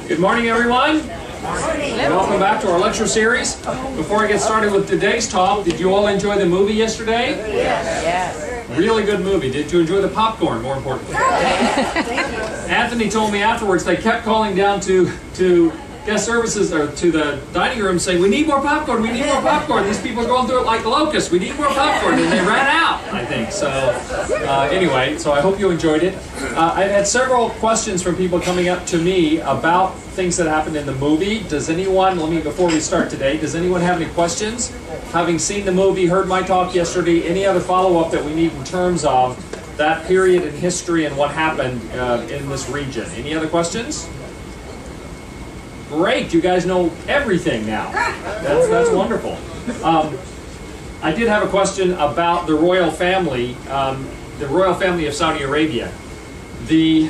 Good morning, everyone. Welcome back to our lecture series. Before I get started with today's talk, did you all enjoy the movie yesterday? Yes. Really good movie. Did you enjoy the popcorn, more importantly? Anthony told me afterwards they kept calling down to guest services, or to the dining room, saying, we need more popcorn, we need more popcorn. These people are going through it like locusts. We need more popcorn. And they ran out, I think. So anyway, so I hope you enjoyed it. I've had several questions from people coming up to me about things that happened in the movie. Does anyone, before we start today, does anyone have any questions? Having seen the movie, heard my talk yesterday, any other follow-up that we need in terms of that period in history and what happened in this region? Any other questions? Great, you guys know everything now. That's wonderful. I did have a question about the royal family of Saudi Arabia. The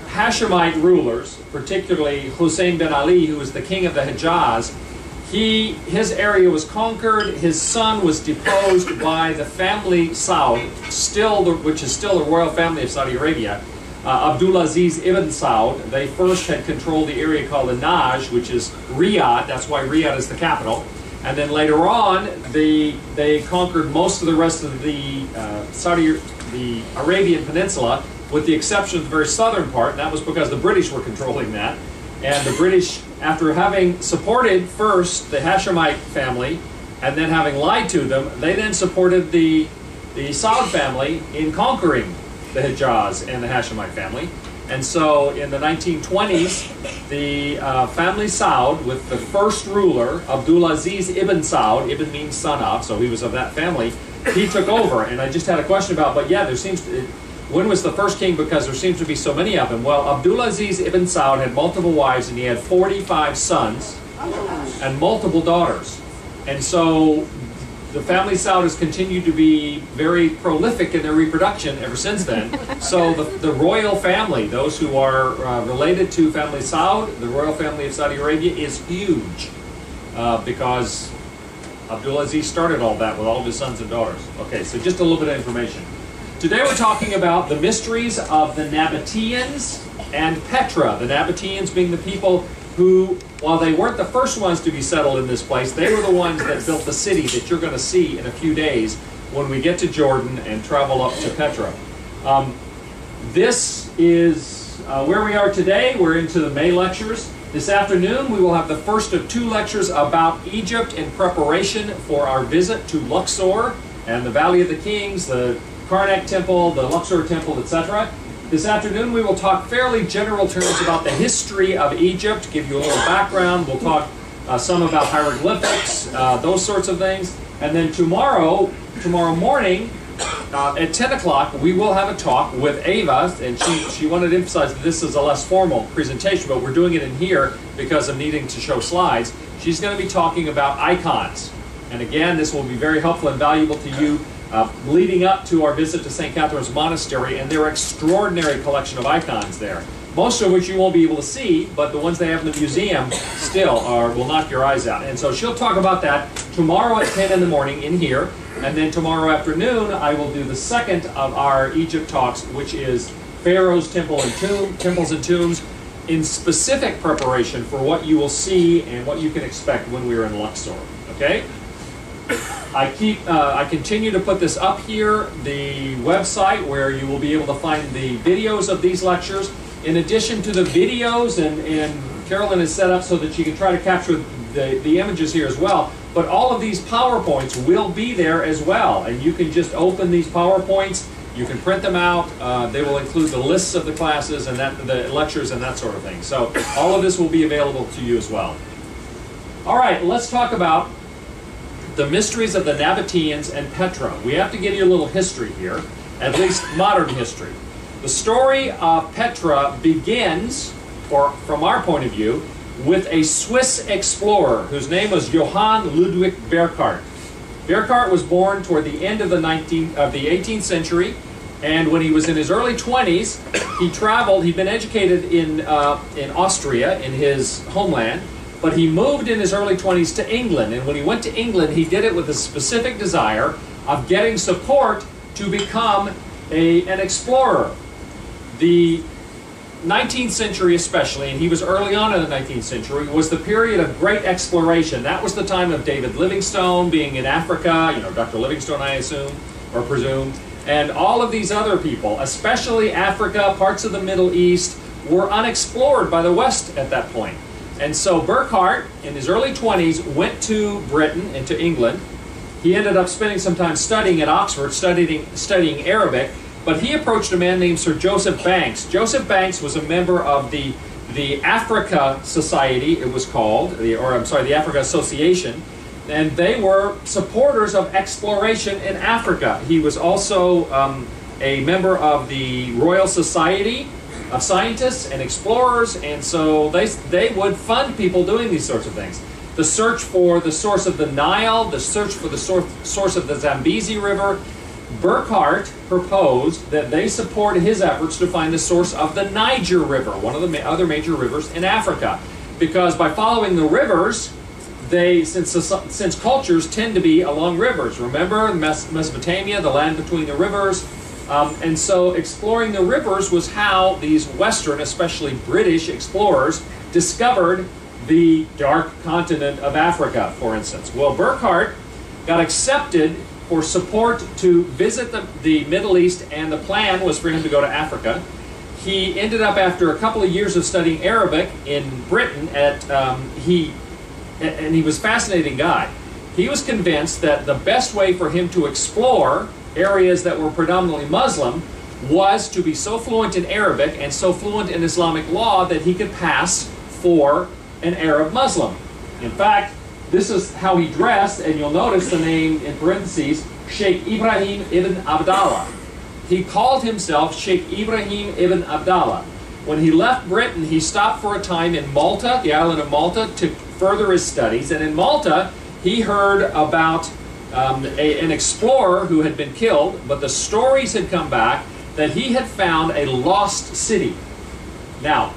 Hashemite rulers, particularly Hussein bin Ali, who was the king of the Hijaz, his area was conquered. His son was deposed by the family Saud, which is still the royal family of Saudi Arabia. Abdulaziz ibn Saud. They first had controlled the area called the Najd, which is Riyadh. That's why Riyadh is the capital. And then later on, they conquered most of the rest of the Arabian Peninsula, with the exception of the very southern part. And that was because the British were controlling that. And the British, after having supported first the Hashemite family, and then having lied to them, they then supported the Saud family in conquering the Hijaz and the Hashemite family. And so in the 1920s, the family Saud, with the first ruler, Abdulaziz ibn Saud, ibn means son of, so he was of that family, he took over. And I just had a question about, but yeah, when was the first king? Because there seems to be so many of them. Well, Abdulaziz ibn Saud had multiple wives, and he had 45 sons and multiple daughters. And so the family Saud has continued to be very prolific in their reproduction ever since then. So the royal family, those who are related to family Saud, the royal family of Saudi Arabia, is huge because Abdulaziz started all that with all of his sons and daughters. Okay, so just a little bit of information. Today we're talking about the mysteries of the Nabateans and Petra. The Nabateans being the people who, while they weren't the first ones to be settled in this place, they were the ones that built the city that you're going to see in a few days when we get to Jordan and travel up to Petra. This is where we are today. We're into the May lectures. This afternoon we will have the first of two lectures about Egypt in preparation for our visit to Luxor and the Valley of the Kings, the Karnak Temple, the Luxor Temple, etc. This afternoon we will talk fairly general terms about the history of Egypt, give you a little background. We'll talk some about hieroglyphics, those sorts of things. And then tomorrow morning at 10 o'clock we will have a talk with Ava, and she wanted to emphasize that this is a less formal presentation, but we're doing it in here because of needing to show slides. She's going to be talking about icons. And again, this will be very helpful and valuable to you leading up to our visit to St. Catherine's Monastery, and their extraordinary collection of icons there. Most of which you won't be able to see, but the ones they have in the museum still will knock your eyes out. And so she'll talk about that tomorrow at 10 in the morning in here, and then tomorrow afternoon I will do the second of our Egypt talks, which is Pharaoh's temples and tombs, in specific preparation for what you will see and what you can expect when we are in Luxor. Okay? I continue to put this up here, the website where you will be able to find the videos of these lectures. In addition to the videos, and Carolyn is set up so that she can try to capture the images here as well, but all of these PowerPoints will be there as well. And you can just open these PowerPoints, you can print them out, they will include the lists of the classes and the lectures and that sort of thing. So all of this will be available to you as well. All right, let's talk about the mysteries of the Nabateans and Petra. We have to give you a little history here, at least modern history. The story of Petra begins, or from our point of view, with a Swiss explorer whose name was Johann Ludwig Burckhardt. Burckhardt was born toward the end of the 18th century, and when he was in his early 20s, he traveled. He'd been educated in Austria, in his homeland, but he moved in his early 20s to England, and when he went to England, he did it with a specific desire of getting support to become an explorer. The 19th century especially, and he was early on in the 19th century, was the period of great exploration. That was the time of David Livingstone being in Africa, you know, Dr. Livingstone, I assume, or presume, and all of these other people, especially Africa, parts of the Middle East, were unexplored by the West at that point. And so Burckhardt, in his early 20s, went to Britain and to England. He ended up spending some time studying at Oxford, studying Arabic, but he approached a man named Sir Joseph Banks. Joseph Banks was a member of the Africa Society, it was called, the Africa Association, and they were supporters of exploration in Africa. He was also a member of the Royal Society of Scientists and Explorers, and so they would fund people doing these sorts of things. The search for the source of the Nile, the search for the source of the Zambezi River. Burckhardt proposed that they support his efforts to find the source of the Niger River, one of the other major rivers in Africa. Because by following the rivers, since cultures tend to be along rivers. Remember Mesopotamia, the land between the rivers? And so exploring the rivers was how these Western, especially British explorers, discovered the dark continent of Africa, for instance. Well, Burckhardt got accepted for support to visit the Middle East, and the plan was for him to go to Africa. He ended up, after a couple of years of studying Arabic in Britain, and he was a fascinating guy. He was convinced that the best way for him to explore areas that were predominantly Muslim was to be so fluent in Arabic and so fluent in Islamic law that he could pass for an Arab Muslim. In fact, this is how he dressed, and you'll notice the name in parentheses, Sheikh Ibrahim ibn Abdallah. He called himself Sheikh Ibrahim ibn Abdallah. When he left Britain, he stopped for a time in Malta, the island of Malta, to further his studies. And in Malta, he heard about an explorer who had been killed, but the stories had come back that he had found a lost city. Now,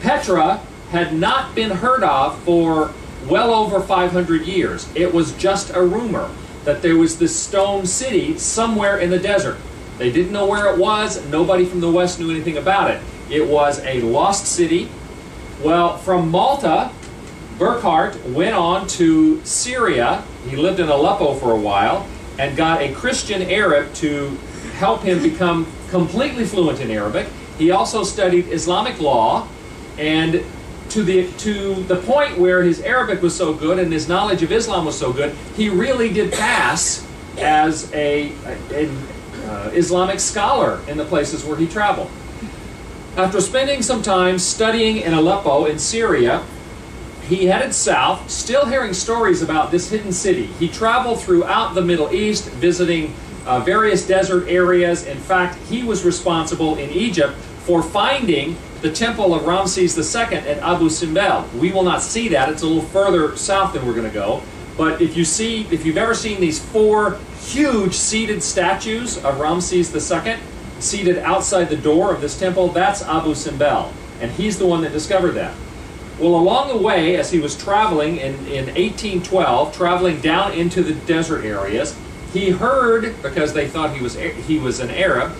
Petra had not been heard of for well over 500 years. It was just a rumor that there was this stone city somewhere in the desert. They didn't know where it was. Nobody from the West knew anything about it. It was a lost city. Well, from Malta, Burckhardt went on to Syria. He lived in Aleppo for a while and got a Christian Arab to help him become completely fluent in Arabic. He also studied Islamic law, and to the point where his Arabic was so good and his knowledge of Islam was so good, he really did pass as an Islamic scholar in the places where he traveled. After spending some time studying in Aleppo in Syria, he headed south, still hearing stories about this hidden city. He traveled throughout the Middle East, visiting various desert areas. In fact, he was responsible in Egypt for finding the temple of Ramses II at Abu Simbel. We will not see that. It's a little further south than we're going to go. But if you've ever seen these 4 huge seated statues of Ramses II seated outside the door of this temple, that's Abu Simbel. And he's the one that discovered that. Well, along the way, as he was traveling in 1812, traveling down into the desert areas, he heard, because they thought he was an Arab,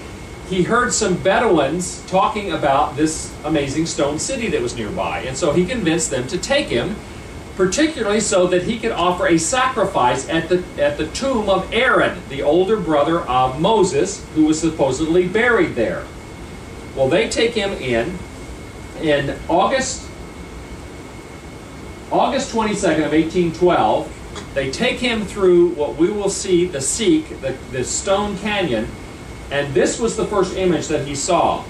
he heard some Bedouins talking about this amazing stone city that was nearby. And so he convinced them to take him, particularly so that he could offer a sacrifice at the tomb of Aaron, the older brother of Moses, who was supposedly buried there. Well, they take him in August 22nd of 1812. They take him through what we will see, the Sikh, the stone canyon, and this was the first image that he saw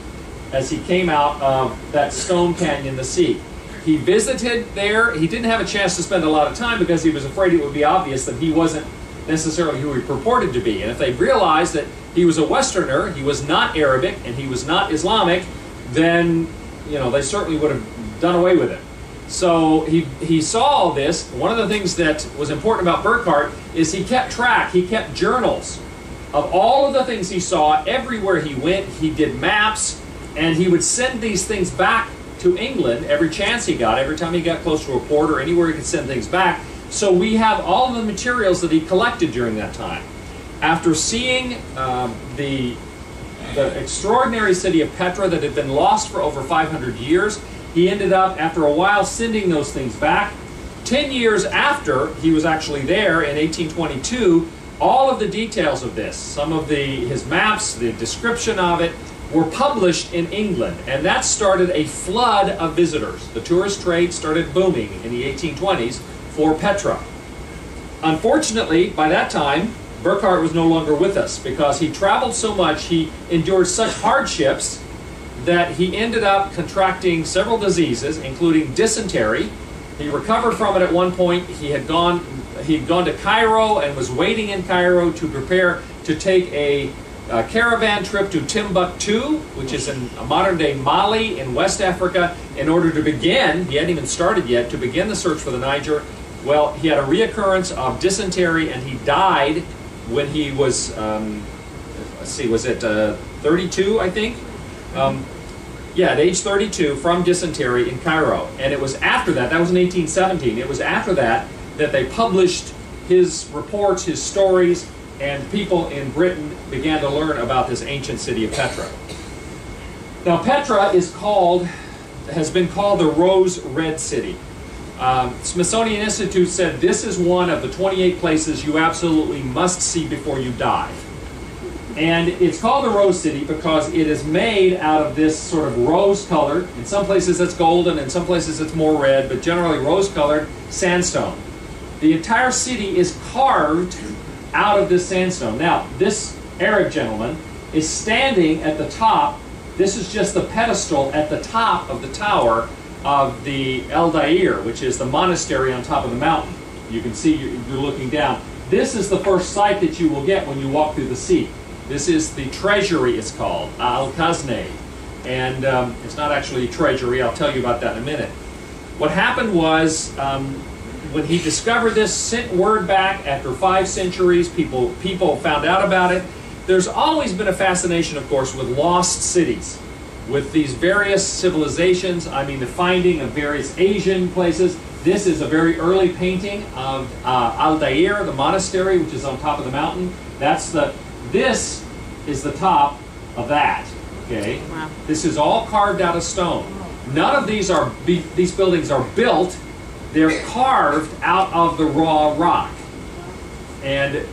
as he came out of that stone canyon, the Sikh. He visited there. He didn't have a chance to spend a lot of time because he was afraid it would be obvious that he wasn't necessarily who he purported to be. And if they realized that he was a Westerner, he was not Arabic, and he was not Islamic, then they certainly would have done away with it. So he saw all this. One of the things that was important about Burckhardt is he kept track, he kept journals of all of the things he saw everywhere he went. He did maps, and he would send these things back to England every chance he got, every time he got close to a port or anywhere he could send things back. So we have all of the materials that he collected during that time. After seeing the the extraordinary city of Petra that had been lost for over 500 years. He ended up, after a while, sending those things back. 10 years after he was actually there, in 1822, all of the details of this, some of his maps, the description of it, were published in England, and that started a flood of visitors. The tourist trade started booming in the 1820s for Petra. Unfortunately, by that time, Burckhardt was no longer with us because he traveled so much, he endured such hardships that he ended up contracting several diseases, including dysentery. He recovered from it at one point. He'd gone to Cairo and was waiting in Cairo to prepare to take a caravan trip to Timbuktu, which is in modern-day Mali in West Africa, in order to begin, he hadn't even started yet, to begin the search for the Niger. Well, he had a reoccurrence of dysentery, and he died when he was, let's see, was it 32, I think? Yeah, at age 32, from dysentery in Cairo. And it was after that, that was in 1817, it was after that that they published his reports, his stories, and people in Britain began to learn about this ancient city of Petra. Now, Petra has been called the Rose Red City. Smithsonian Institute said this is one of the 28 places you absolutely must see before you die. And it's called the Rose City because it is made out of this sort of rose-colored, in some places it's golden, in some places it's more red, but generally rose-colored sandstone. The entire city is carved out of this sandstone. Now, this Arab gentleman is standing at the top. This is just the pedestal at the top of the tower of the El Dair, which is the monastery on top of the mountain. You can see you're looking down. This is the first sight that you will get when you walk through the sea. This is the treasury, it's called, Al-Khazneh. And it's not actually a treasury. I'll tell you about that in a minute. What happened was, when he discovered this, sent word back after 5 centuries, people found out about it. There's always been a fascination, of course, with lost cities, with these various civilizations. I mean, the finding of various Asian places. This is a very early painting of Al-Dair, the monastery, which is on top of the mountain. This is the top of that. Okay, wow. This is all carved out of stone. None of these buildings are built. They're carved out of the raw rock. And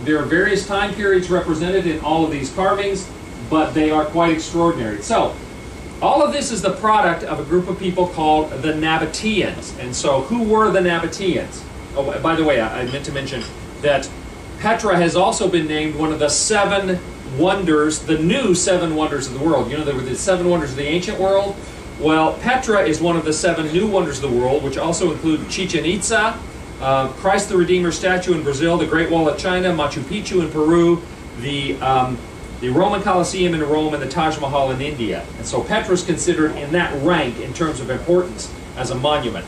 there are various time periods represented in all of these carvings, but they are quite extraordinary. So, all of this is the product of a group of people called the Nabateans. And so, who were the Nabateans? Oh, by the way, I meant to mention that Petra has also been named one of the 7 wonders, the new 7 wonders of the world. You know, there were the 7 wonders of the ancient world. Well, Petra is one of the 7 new wonders of the world, which also include Chichen Itza, Christ the Redeemer statue in Brazil, the Great Wall of China, Machu Picchu in Peru, the Roman Colosseum in Rome, and the Taj Mahal in India. And so Petra is considered in that rank in terms of importance as a monument.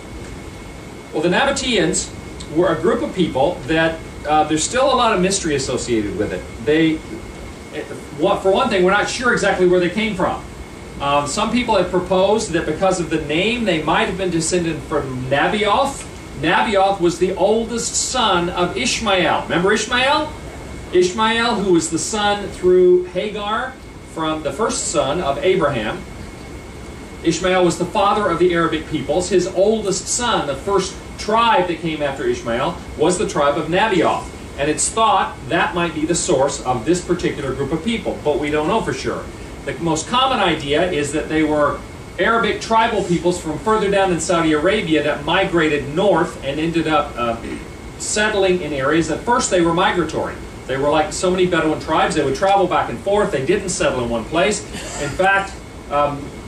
Well, the Nabateans were a group of people that there's still a lot of mystery associated with it. For one thing, we're not sure exactly where they came from. Some people have proposed that because of the name, they might have been descended from Nabaioth. Nabaioth was the oldest son of Ishmael. Remember Ishmael? Ishmael, who was the son through Hagar from the first son of Abraham. Ishmael was the father of the Arabic peoples. His oldest son, the first tribe that came after Ishmael, was the tribe of Nabaioth. And it's thought that might be the source of this particular group of people, but we don't know for sure. The most common idea is that they were Arabic tribal peoples from further down in Saudi Arabia that migrated north and ended up settling in areas. At first they were migratory. They were like so many Bedouin tribes. They would travel back and forth. They didn't settle in one place. In fact,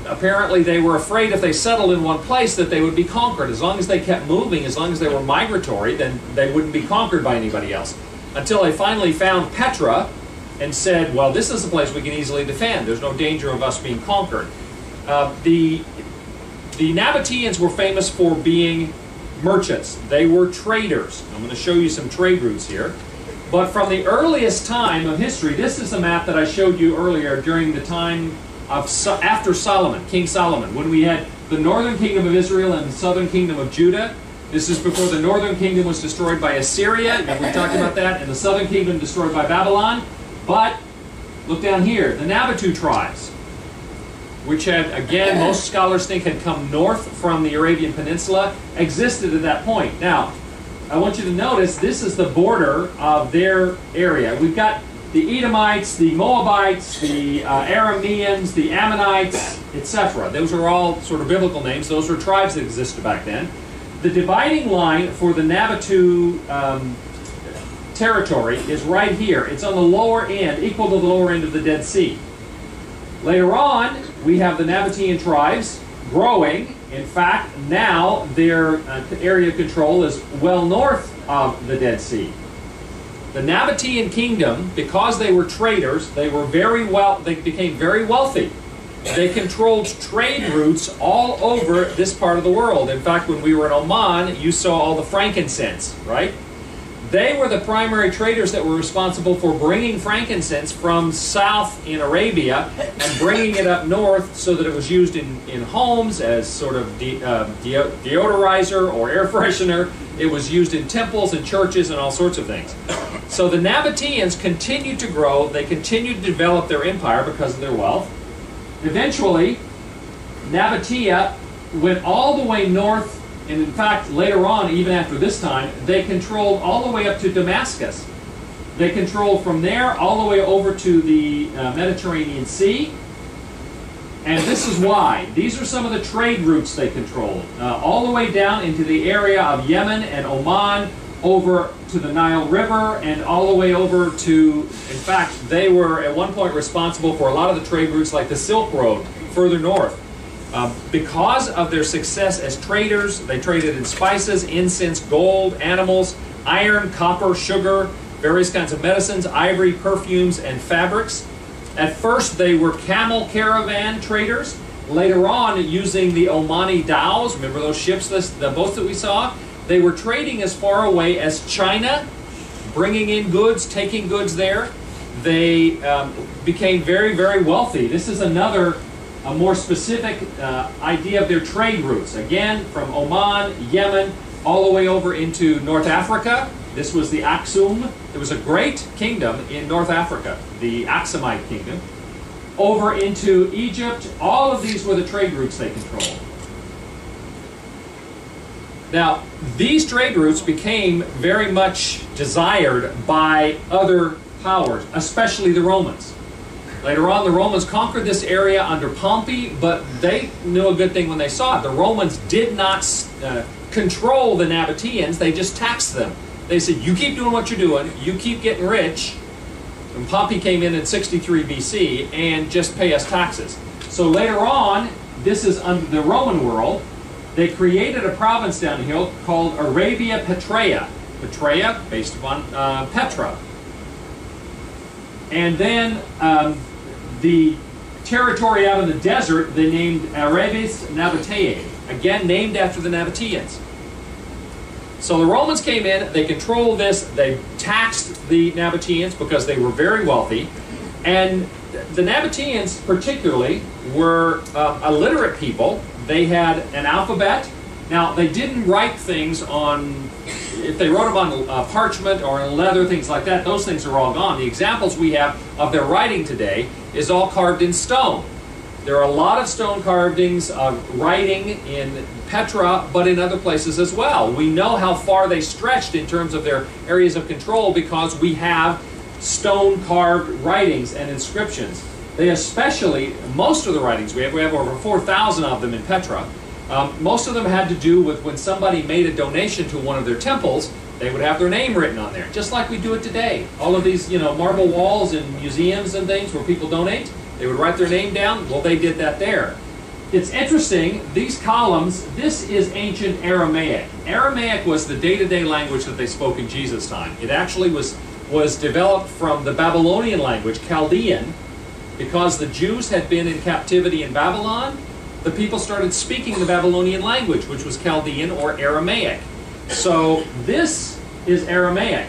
apparently they were afraid if they settled in one place that they would be conquered. As long as they kept moving, as long as they were migratory, then they wouldn't be conquered by anybody else. Until they finally found Petra and said, well, this is a place we can easily defend. There's no danger of us being conquered. The Nabateans were famous for being merchants. They were traders. I'm going to show you some trade routes here. But from the earliest time of history, this is the map that I showed you earlier during the time of after Solomon, King Solomon, when we had the northern kingdom of Israel and the southern kingdom of Judah. This is before the northern kingdom was destroyed by Assyria, and we talked about that, and the southern kingdom destroyed by Babylon. But Look down here, the Nabatoo tribes, which had, again, most scholars think had come north from the Arabian Peninsula, existed at that point. Now, I want you to notice this is the border of their area. We've got the Edomites, the Moabites, the Arameans, the Ammonites, etc. Those are all sort of biblical names. Those were tribes that existed back then. The dividing line for the Nabatoo territory is right here. It's on the lower end, equal to the lower end of the Dead Sea. Later on, we have the Nabatean tribes growing. In fact, now their area of control is well north of the Dead Sea. The Nabatean kingdom, because they were traders, they became very wealthy. They controlled trade routes all over this part of the world. In fact, when we were in Oman, you saw all the frankincense, right? They were the primary traders that were responsible for bringing frankincense from south in Arabia and bringing it up north so that it was used in homes as sort of deodorizer or air freshener. It was used in temples and churches and all sorts of things. So the Nabateans continued to grow. They continued to develop their empire because of their wealth. Eventually, Nabatea went all the way north. And in fact, later on, even after this time, they controlled all the way up to Damascus. They controlled from there all the way over to the Mediterranean Sea. And this is why. These are some of the trade routes they controlled. All the way down into the area of Yemen and Oman, over to the Nile River, and all the way over to, in fact, they were at one point responsible for a lot of the trade routes like the Silk Road further north. Because of their success as traders, they traded in spices, incense, gold, animals, iron, copper, sugar, various kinds of medicines, ivory, perfumes, and fabrics. At first, they were camel caravan traders. Later on, using the Omani dhows, remember those ships, the boats that we saw? They were trading as far away as China, bringing in goods, taking goods there. They became very, very wealthy. This is a more specific idea of their trade routes. Again, from Oman, Yemen, all the way over into North Africa. This was the Aksum. There was a great kingdom in North Africa, the Aksumite kingdom. Over into Egypt. All of these were the trade routes they controlled. Now, these trade routes became very much desired by other powers, especially the Romans. Later on, the Romans conquered this area under Pompey, but they knew a good thing when they saw it. The Romans did not control the Nabateans, they just taxed them. They said, you keep doing what you're doing, you keep getting rich. And Pompey came in 63 BC and just pay us taxes. So later on, this is under the Roman world, they created a province down here called Arabia Petraea. Petraea, based upon Petra. And then the territory out in the desert, they named Arabis Nabateae, again named after the Nabateans. So the Romans came in, they controlled this, they taxed the Nabateans because they were very wealthy, and the Nabateans particularly were a literate people. They had an alphabet. Now, they didn't write things on, if they wrote them on parchment or in leather, things like that, those things are all gone. The examples we have of their writing today is all carved in stone. There are a lot of stone carvings of writing in Petra, but in other places as well. We know how far they stretched in terms of their areas of control because we have stone carved writings and inscriptions. They especially, most of the writings we have over 4,000 of them in Petra. Most of them had to do with when somebody made a donation to one of their temples, they would have their name written on there, just like we do it today. All of these, marble walls in museums and things where people donate, they would write their name down. Well, they did that there. It's interesting, these columns, this is ancient Aramaic. Aramaic was the day-to-day language that they spoke in Jesus' time. It actually was developed from the Babylonian language, Chaldean, because the Jews had been in captivity in Babylon. The people started speaking the Babylonian language, which was Chaldean or Aramaic. So this is Aramaic.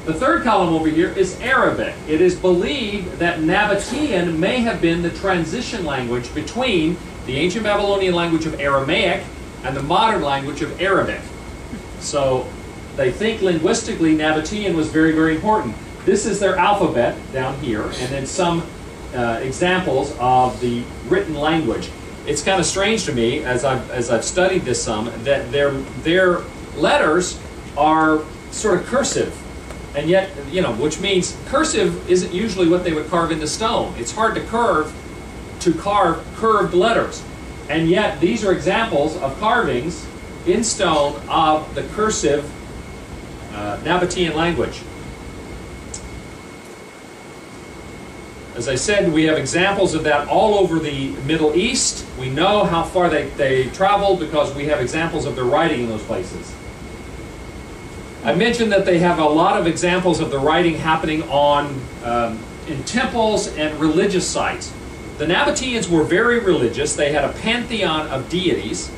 The third column over here is Arabic. It is believed that Nabatean may have been the transition language between the ancient Babylonian language of Aramaic and the modern language of Arabic. So they think linguistically Nabatean was very, very important. This is their alphabet down here, and then some examples of the written language. It's kind of strange to me, as I've studied this some, that their letters are sort of cursive, and yet, you know, which means cursive isn't usually what they would carve into stone. It's hard to carve curved letters, and yet these are examples of carvings in stone of the cursive Nabatean language. As I said, we have examples of that all over the Middle East. We know how far they traveled because we have examples of their writing in those places. I mentioned that they have a lot of examples of the writing happening in temples and religious sites. The Nabateans were very religious. They had a pantheon of deities.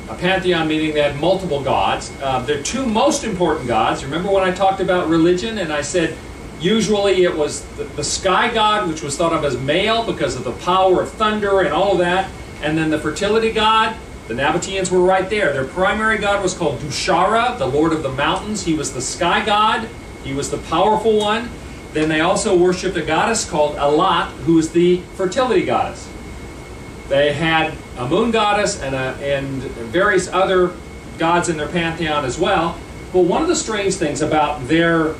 A pantheon meaning they had multiple gods. Their two most important gods, remember when I talked about religion and I said usually it was the sky god, which was thought of as male because of the power of thunder and all of that, and then the fertility god. The Nabateans were right there. Their primary god was called Dushara, the lord of the mountains. He was the sky god. He was the powerful one. Then they also worshipped a goddess called Alat, who is the fertility goddess. They had a moon goddess and various other gods in their pantheon as well. But one of the strange things about their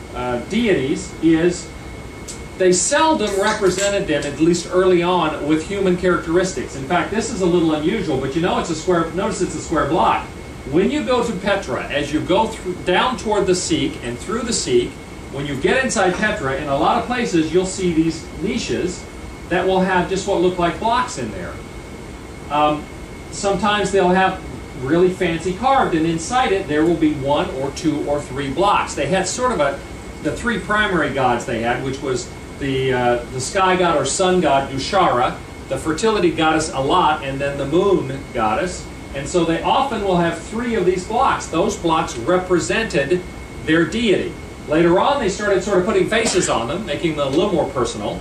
deities is they seldom represented them, at least early on, with human characteristics. In fact, this is a little unusual, but you know it's a square. Notice it's a square block. When you go to Petra, as you go down toward the Sikh and through the Sikh, when you get inside Petra, in a lot of places you'll see these niches that will have just what look like blocks in there. Sometimes they'll have really fancy carved, and inside it there will be 1 or 2 or 3 blocks. They had sort of the 3 primary gods they had, which was the sky god or sun god Dushara, the fertility goddess Alat, and then the moon goddess. And so they often will have 3 of these blocks. Those blocks represented their deity. Later on they started sort of putting faces on them, making them a little more personal.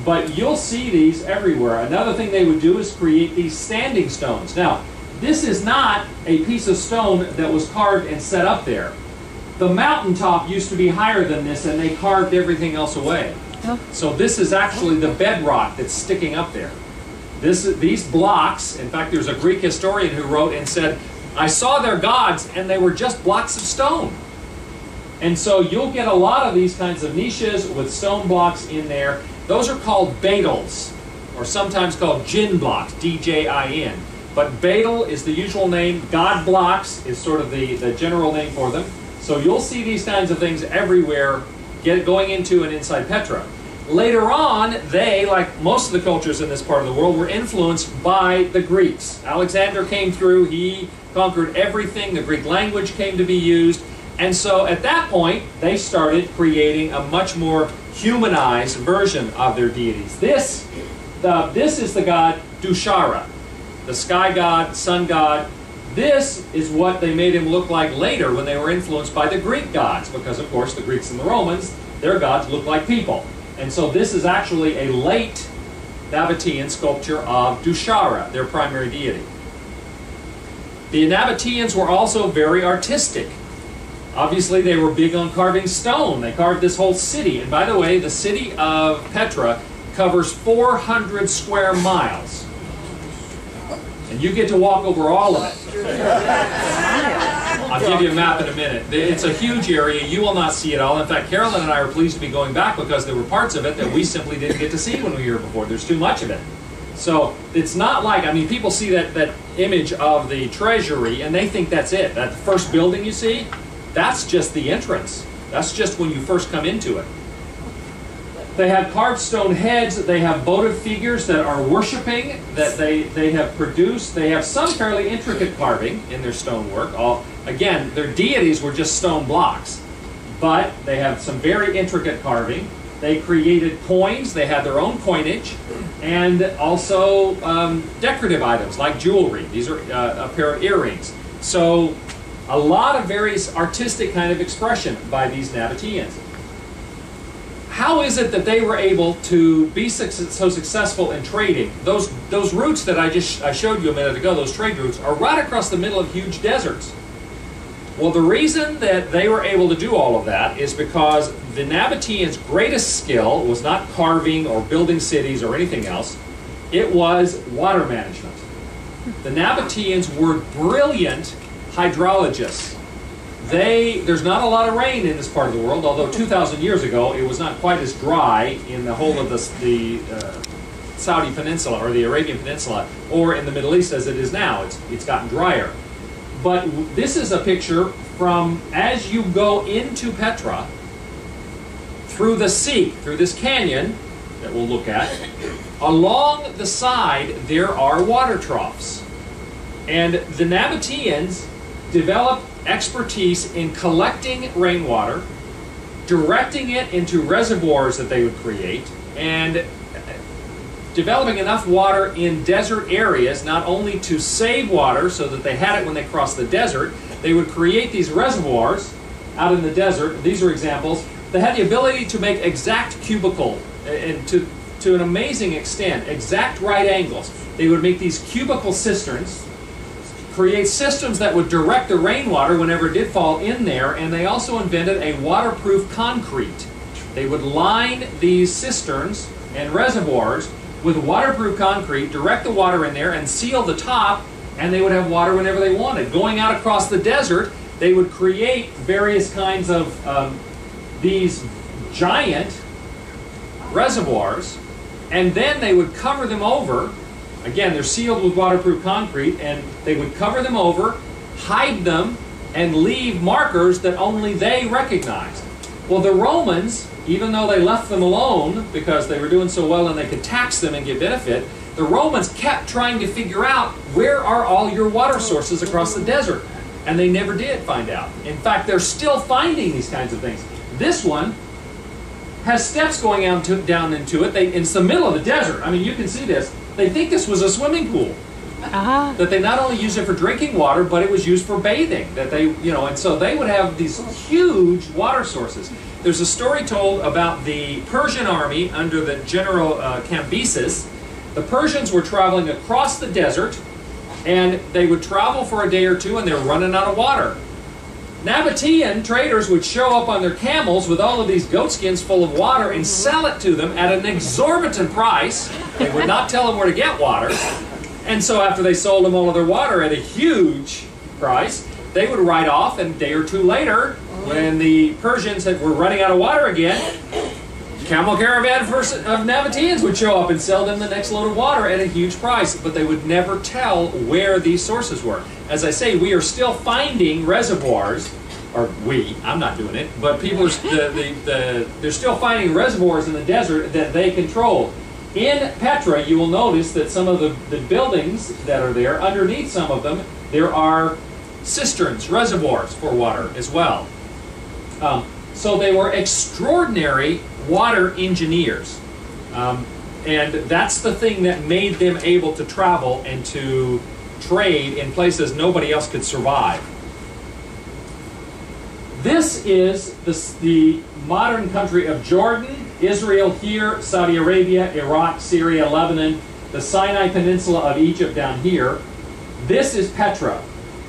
But you'll see these everywhere. Another thing they would do is create these standing stones. Now, this is not a piece of stone that was carved and set up there. The mountaintop used to be higher than this, and they carved everything else away. So this is actually the bedrock that's sticking up there. These blocks, in fact, there's a Greek historian who wrote and said, I saw their gods, and they were just blocks of stone. And so you'll get a lot of these kinds of niches with stone blocks in there. Those are called beitels, or sometimes called jinn blocks, D-J-I-N. But beitel is the usual name. God blocks is sort of the general name for them. So you'll see these kinds of things everywhere going into and inside Petra. Later on, they, like most of the cultures in this part of the world, were influenced by the Greeks. Alexander came through. He conquered everything. The Greek language came to be used. And so at that point, they started creating a much more humanized version of their deities. This is the god Dushara, the sky god, sun god. This is what they made him look like later when they were influenced by the Greek gods, because of course the Greeks and the Romans, their gods look like people. And so this is actually a late Nabatean sculpture of Dushara, their primary deity. The Nabateans were also very artistic. Obviously, they were big on carving stone. They carved this whole city. And by the way, the city of Petra covers 400 square miles. And you get to walk over all of it. I'll give you a map in a minute. It's a huge area. You will not see it all. In fact, Carolyn and I are pleased to be going back because there were parts of it that we simply didn't get to see when we were here before. There's too much of it. So it's not like, I mean, people see that image of the treasury and they think that's it. That first building you see, that's just the entrance. That's just when you first come into it. They have carved stone heads. They have votive figures that are worshiping, that they have produced. They have some fairly intricate carving in their stonework. Again, their deities were just stone blocks, but they have some very intricate carving. They created coins. They had their own coinage, and also decorative items like jewelry. These are a pair of earrings. So a lot of various artistic kind of expression by these Nabateans. How is it that they were able to be so successful in trading? Those routes that I showed you a minute ago, those trade routes, are right across the middle of huge deserts. Well, the reason that they were able to do all of that is because the Nabateans' greatest skill was not carving or building cities or anything else. It was water management. The Nabateans were brilliant hydrologists. There's not a lot of rain in this part of the world, although 2,000 years ago it was not quite as dry in the whole of the Saudi Peninsula or the Arabian Peninsula or in the Middle East as it is now. It's gotten drier. But this is a picture from as you go into Petra, through the sea, through this canyon that we'll look at, along the side there are water troughs. And the Nabateans developed expertise in collecting rainwater, directing it into reservoirs that they would create, and developing enough water in desert areas, not only to save water so that they had it when they crossed the desert. They would create these reservoirs out in the desert. These are examples. They had the ability to make exact cubicle, and to an amazing extent, exact right angles. They would make these cubicle cisterns, create systems that would direct the rainwater whenever it did fall in there, and they also invented a waterproof concrete. They would line these cisterns and reservoirs with waterproof concrete, direct the water in there, and seal the top, and they would have water whenever they wanted. Going out across the desert, they would create various kinds of these giant reservoirs, and then they would cover them over. Again, they're sealed with waterproof concrete, and they would cover them over, hide them, and leave markers that only they recognized. Well, the Romans, even though they left them alone because they were doing so well and they could tax them and get benefit, the Romans kept trying to figure out where are all your water sources across the desert. And they never did find out. In fact, they're still finding these kinds of things. This one has steps going down into it. It's the middle of the desert. I mean, you can see this. They think this was a swimming pool. That they not only used it for drinking water, but it was used for bathing. That they, and so they would have these huge water sources. There's a story told about the Persian army under the general Cambyses. The Persians were traveling across the desert, and they would travel for a day or two, and they were running out of water. Nabatean traders would show up on their camels with all of these goat skins full of water and sell it to them at an exorbitant price. They would not tell them where to get water. And so after they sold them all of their water at a huge price, they would ride off, and a day or two later, when the Persians were running out of water again, camel caravan of Nabateans would show up and sell them the next load of water at a huge price, but they would never tell where these sources were. As I say, we are still finding reservoirs, or I'm not doing it, but people are, they're still finding reservoirs in the desert that they control. In Petra, you will notice that some of the buildings that are there, underneath some of them, there are cisterns, reservoirs for water as well. So they were extraordinary water engineers. And that's the thing that made them able to travel and to trade in places nobody else could survive. This is the modern country of Jordan, Israel here, Saudi Arabia, Iraq, Syria, Lebanon, the Sinai Peninsula of Egypt down here. This is Petra.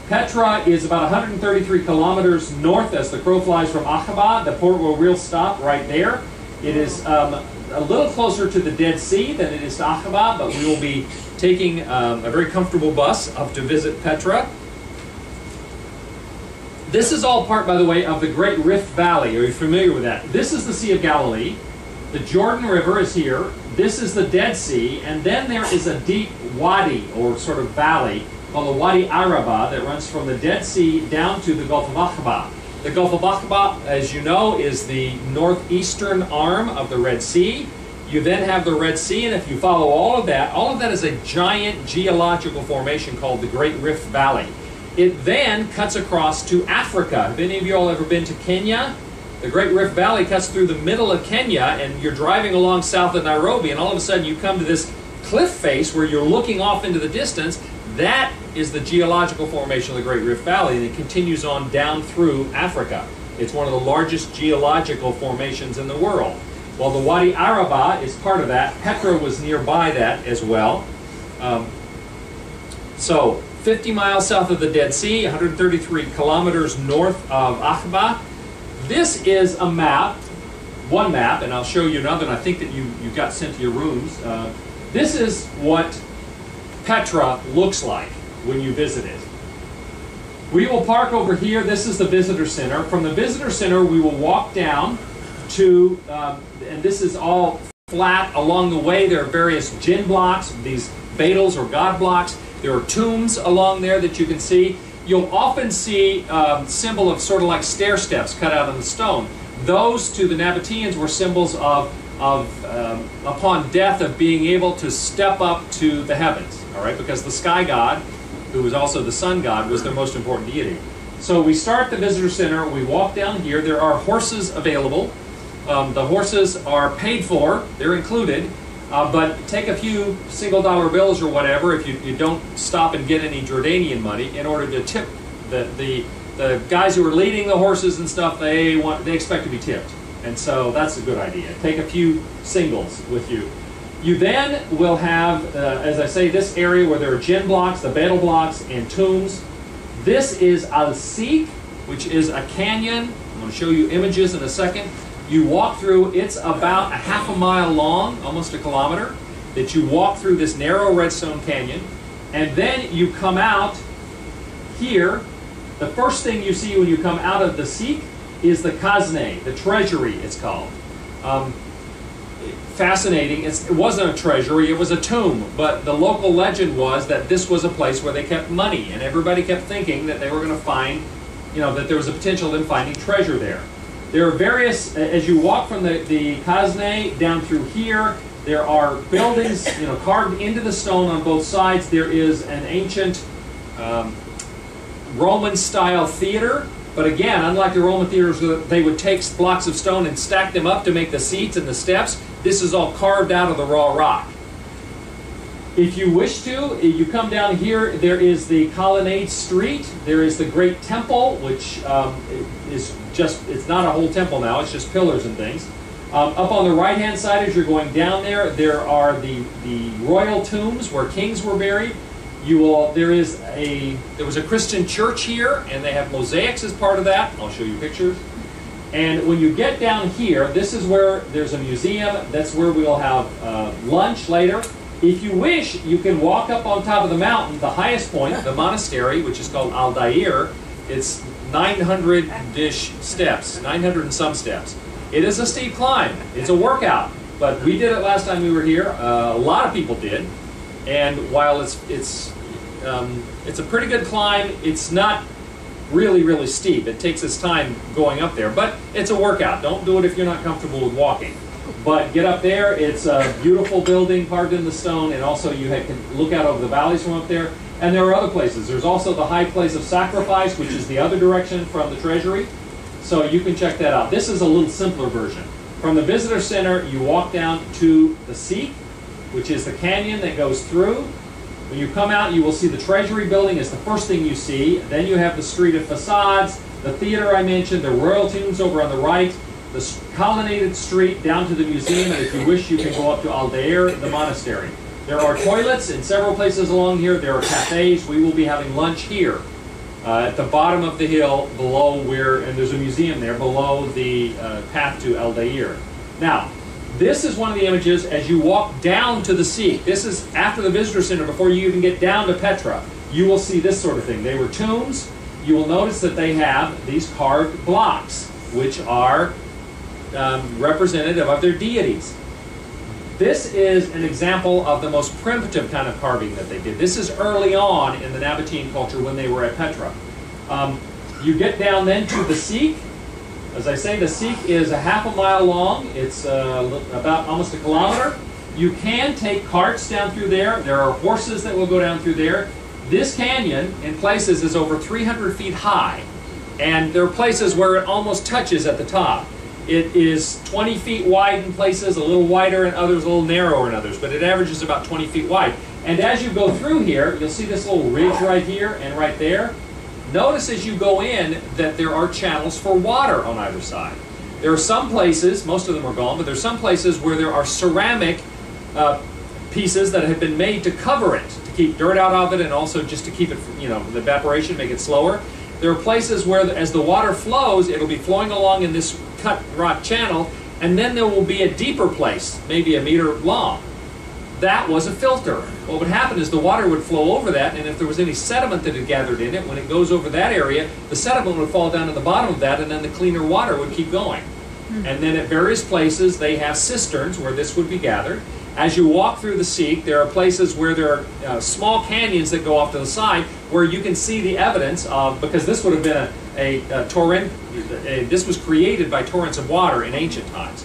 Petra is about 133 kilometers north as the crow flies from Aqaba. The port where we'll stop right there. It is a little closer to the Dead Sea than it is to Aqaba, but we will be taking a very comfortable bus up to visit Petra. This is all part, by the way, of the Great Rift Valley. Are you familiar with that? This is the Sea of Galilee. The Jordan River is here. This is the Dead Sea. And then there is a deep wadi, or sort of valley, called the Wadi Araba, that runs from the Dead Sea down to the Gulf of Aqaba. The Gulf of Aqaba, as you know, is the northeastern arm of the Red Sea. You then have the Red Sea, and if you follow all of that is a giant geological formation called the Great Rift Valley. It then cuts across to Africa. Have any of you all ever been to Kenya? The Great Rift Valley cuts through the middle of Kenya, and you're driving along south of Nairobi, and all of a sudden you come to this cliff face where you're looking off into the distance. That is the geological formation of the Great Rift Valley, and it continues on down through Africa. It's one of the largest geological formations in the world. Well, the Wadi Araba is part of that. Petra was nearby that as well. So 50 miles south of the Dead Sea, 133 kilometers north of Aqaba. This is a map, one map, and I'll show you another, and I think that you got sent to your rooms. This is what Petra looks like when you visit it. We will park over here. This is the visitor center. From the visitor center, we will walk down to, and this is all flat. Along the way, there are various jinn blocks, these Badals or god blocks. There are tombs along there that you can see. You'll often see symbol of sort of like stair steps cut out of the stone. Those to the Nabateans were symbols of upon death, of being able to step up to the heavens, all right? Because the sky god, who was also the sun god, was their most important deity. So we start the visitor center, we walk down here. There are horses available. The horses are paid for, they're included, but take a few single-dollar bills or whatever if you don't stop and get any Jordanian money in order to tip the guys who are leading the horses and stuff. They expect to be tipped. And so that's a good idea. Take a few singles with you. You then will have, as I say, this area where there are jinn blocks, the battle blocks, and tombs. This is Al-Sik, which is a canyon. I'm going to show you images in a second. You walk through, it's about a half a mile long, almost a kilometer, that you walk through this narrow redstone canyon. And then you come out here. The first thing you see when you come out of the Sik is the Khazne, the treasury it's called. Fascinating. It wasn't a treasury, it was a tomb, but the local legend was that this was a place where they kept money, and everybody kept thinking that they were going to find, that there was a potential of them finding treasure there. There are various, as you walk from the Khazne down through here, there are buildings carved into the stone on both sides. There is an ancient Roman-style theater. But again, unlike the Roman theaters, they would take blocks of stone and stack them up to make the seats and the steps. This is all carved out of the raw rock. If you wish to, you come down here, there is the Colonnade Street. There is the Great Temple, which is just, it's not a whole temple now, it's just pillars and things. Up on the right-hand side as you're going down there, there are the royal tombs where kings were buried. There was a Christian church here, and they have mosaics as part of that. I'll show you pictures. And when you get down here, this is where there's a museum. That's where we'll have lunch later. If you wish, you can walk up on top of the mountain, the highest point, the monastery, which is called Al-Dair. It's 900-ish steps, 900 and some steps. It is a steep climb. It's a workout, but we did it last time we were here. A lot of people did. And while it's a pretty good climb, it's not really steep. It takes its time going up there, but it's a workout. Don't do it if you're not comfortable with walking. But get up there. It's a beautiful building carved in the stone, and also you can look out over the valleys from up there. And there are other places. There's also the high place of sacrifice, which is the other direction from the treasury. So you can check that out. This is a little simpler version. From the visitor center, you walk down to the Sik, which is the canyon that goes through. When you come out, you will see the treasury building is the first thing you see. Then you have the street of facades, the theater I mentioned, the royal tombs over on the right, the colonnaded street down to the museum, and if you wish, you can go up to Al-Dair, the monastery. There are toilets in several places along here. There are cafes. We will be having lunch here at the bottom of the hill below and there's a museum there below the path to Al-Dair. Now, this is one of the images as you walk down to the Sik. This is after the visitor center, before you even get down to Petra. You will see this sort of thing. They were tombs. You will notice that they have these carved blocks, which are representative of their deities. This is an example of the most primitive kind of carving that they did. This is early on in the Nabatean culture when they were at Petra. You get down then to the Sik. As I say, the Sik is a half a mile long. It's about almost a kilometer. You can take carts down through there. There are horses that will go down through there. This canyon, in places, is over 300 feet high. And there are places where it almost touches at the top. It is 20 feet wide in places, a little wider in others, a little narrower in others, but it averages about 20 feet wide. And as you go through here, you'll see this little ridge right here and right there. Notice as you go in that there are channels for water on either side. There are some places, most of them are gone, but there are some places where there are ceramic pieces that have been made to cover it, to keep dirt out of it and also just to keep it, the evaporation, make it slower. There are places where as the water flows, it'll be flowing along in this cut rock channel, and then there will be a deeper place, maybe a meter long. That was a filter. What would happen is the water would flow over that, and if there was any sediment that had gathered in it, when it goes over that area, the sediment would fall down to the bottom of that, and then the cleaner water would keep going. And then at various places, they have cisterns where this would be gathered. As you walk through the Sikh, there are places where there are small canyons that go off to the side where you can see the evidence of, because this would have been a torrent, this was created by torrents of water in ancient times.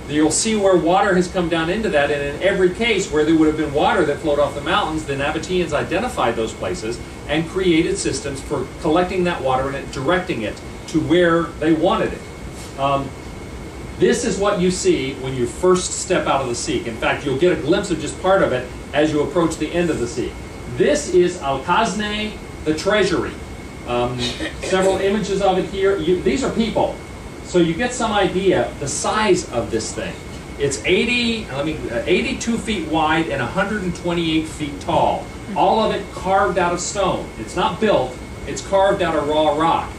You'll see where water has come down into that, and in every case where there would have been water that flowed off the mountains, the nabateans identified those places and created systems for collecting that water and directing it to where they wanted it. This is what you see when you first step out of the Sikh. In fact, you'll get a glimpse of just part of it as you approach the end of the Sikh. This is Al-Khazne, the treasury. Several images of it here. These are people. So you get some idea the size of this thing. It's 82 feet wide and 128 feet tall. All of it carved out of stone. It's not built, it's carved out of raw rock.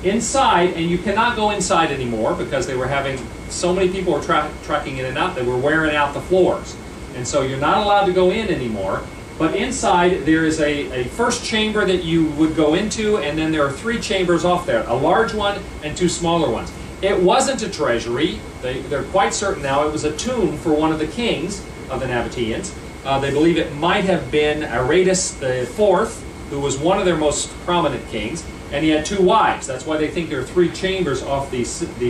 Inside, and you cannot go inside anymore because they were having, so many people were tracking in and out, they were wearing out the floors. And so you're not allowed to go in anymore. But inside there is a first chamber that you would go into, and then there are 3 chambers off there, a large one and 2 smaller ones. It wasn't a treasury. They're quite certain now it was a tomb for one of the kings of the Nabateans. They believe it might have been Aratus IV, who was one of their most prominent kings, and he had 2 wives. That's why they think there are 3 chambers off the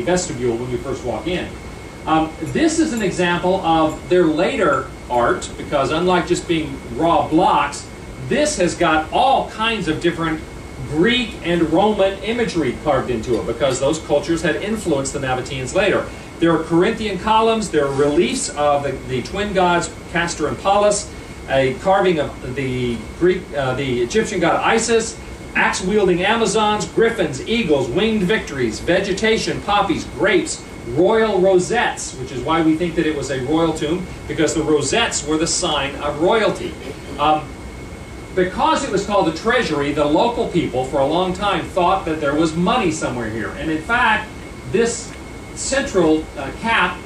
vestibule when you first walk in. This is an example of their later art, because unlike just being raw blocks, this has got all kinds of different Greek and Roman imagery carved into it, because those cultures had influenced the Nabateans later. There are Corinthian columns, there are reliefs of the twin gods Castor and Pallas, a carving of the Egyptian god Isis, axe-wielding Amazons, griffins, eagles, winged victories, vegetation, poppies, grapes, royal rosettes, which is why we think that it was a royal tomb, because the rosettes were the sign of royalty. Because it was called the treasury, the local people for a long time thought that there was money somewhere here. And in fact, this central cap,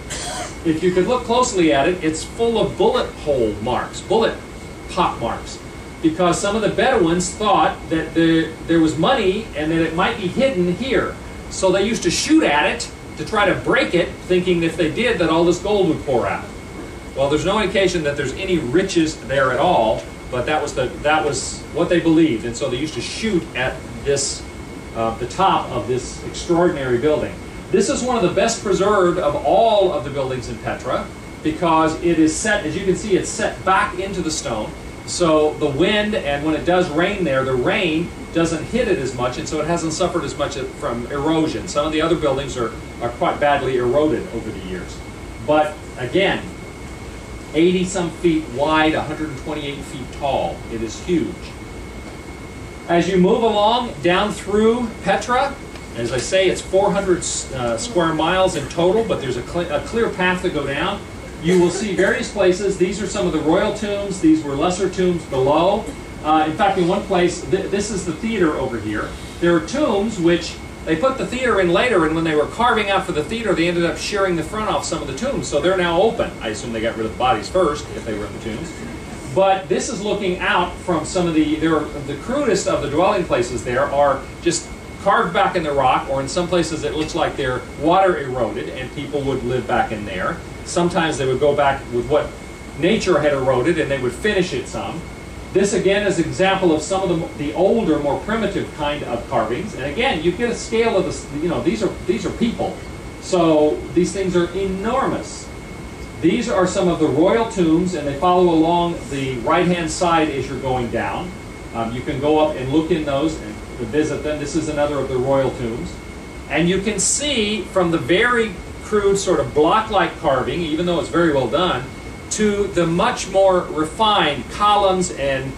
if you could look closely at it, it's full of bullet hole marks, bullet pock marks. Because some of the Bedouins thought that there was money and that it might be hidden here. So they used to shoot at it to try to break it, thinking if they did that all this gold would pour out. Well, there's no indication that there's any riches there at all, but that was what they believed, and so they used to shoot at this, the top of this extraordinary building. This is one of the best preserved of all of the buildings in Petra, because it is set, as you can see, it's set back into the stone. So the wind, and when it does rain there, the rain doesn't hit it as much, and so it hasn't suffered as much from erosion. Some of the other buildings are quite badly eroded over the years. But again, 80-some feet wide, 128 feet tall. It is huge. As you move along down through Petra, as I say, it's 400 square miles in total, but there's a clear path to go down. You will see various places. These are some of the royal tombs. These were lesser tombs below. In fact, in one place, this is the theater over here. There are tombs which they put the theater in later, and when they were carving out for the theater, they ended up shearing the front off some of the tombs, so they're now open. I assume they got rid of the bodies first, if they were in the tombs. But this is looking out from some of the crudest of the dwelling places there are just carved back in the rock, or in some places it looks like they're water eroded, and people would live back in there. Sometimes they would go back with what nature had eroded, and they would finish it some. This again is an example of some of the older, more primitive kind of carvings. And again, you get a scale of this. These are people, so these things are enormous. These are some of the royal tombs, and they follow along the right-hand side as you're going down. You can go up and look in those and visit them. This is another of the royal tombs, and you can see from the very crude sort of block-like carving, even though it's very well done, to the much more refined columns and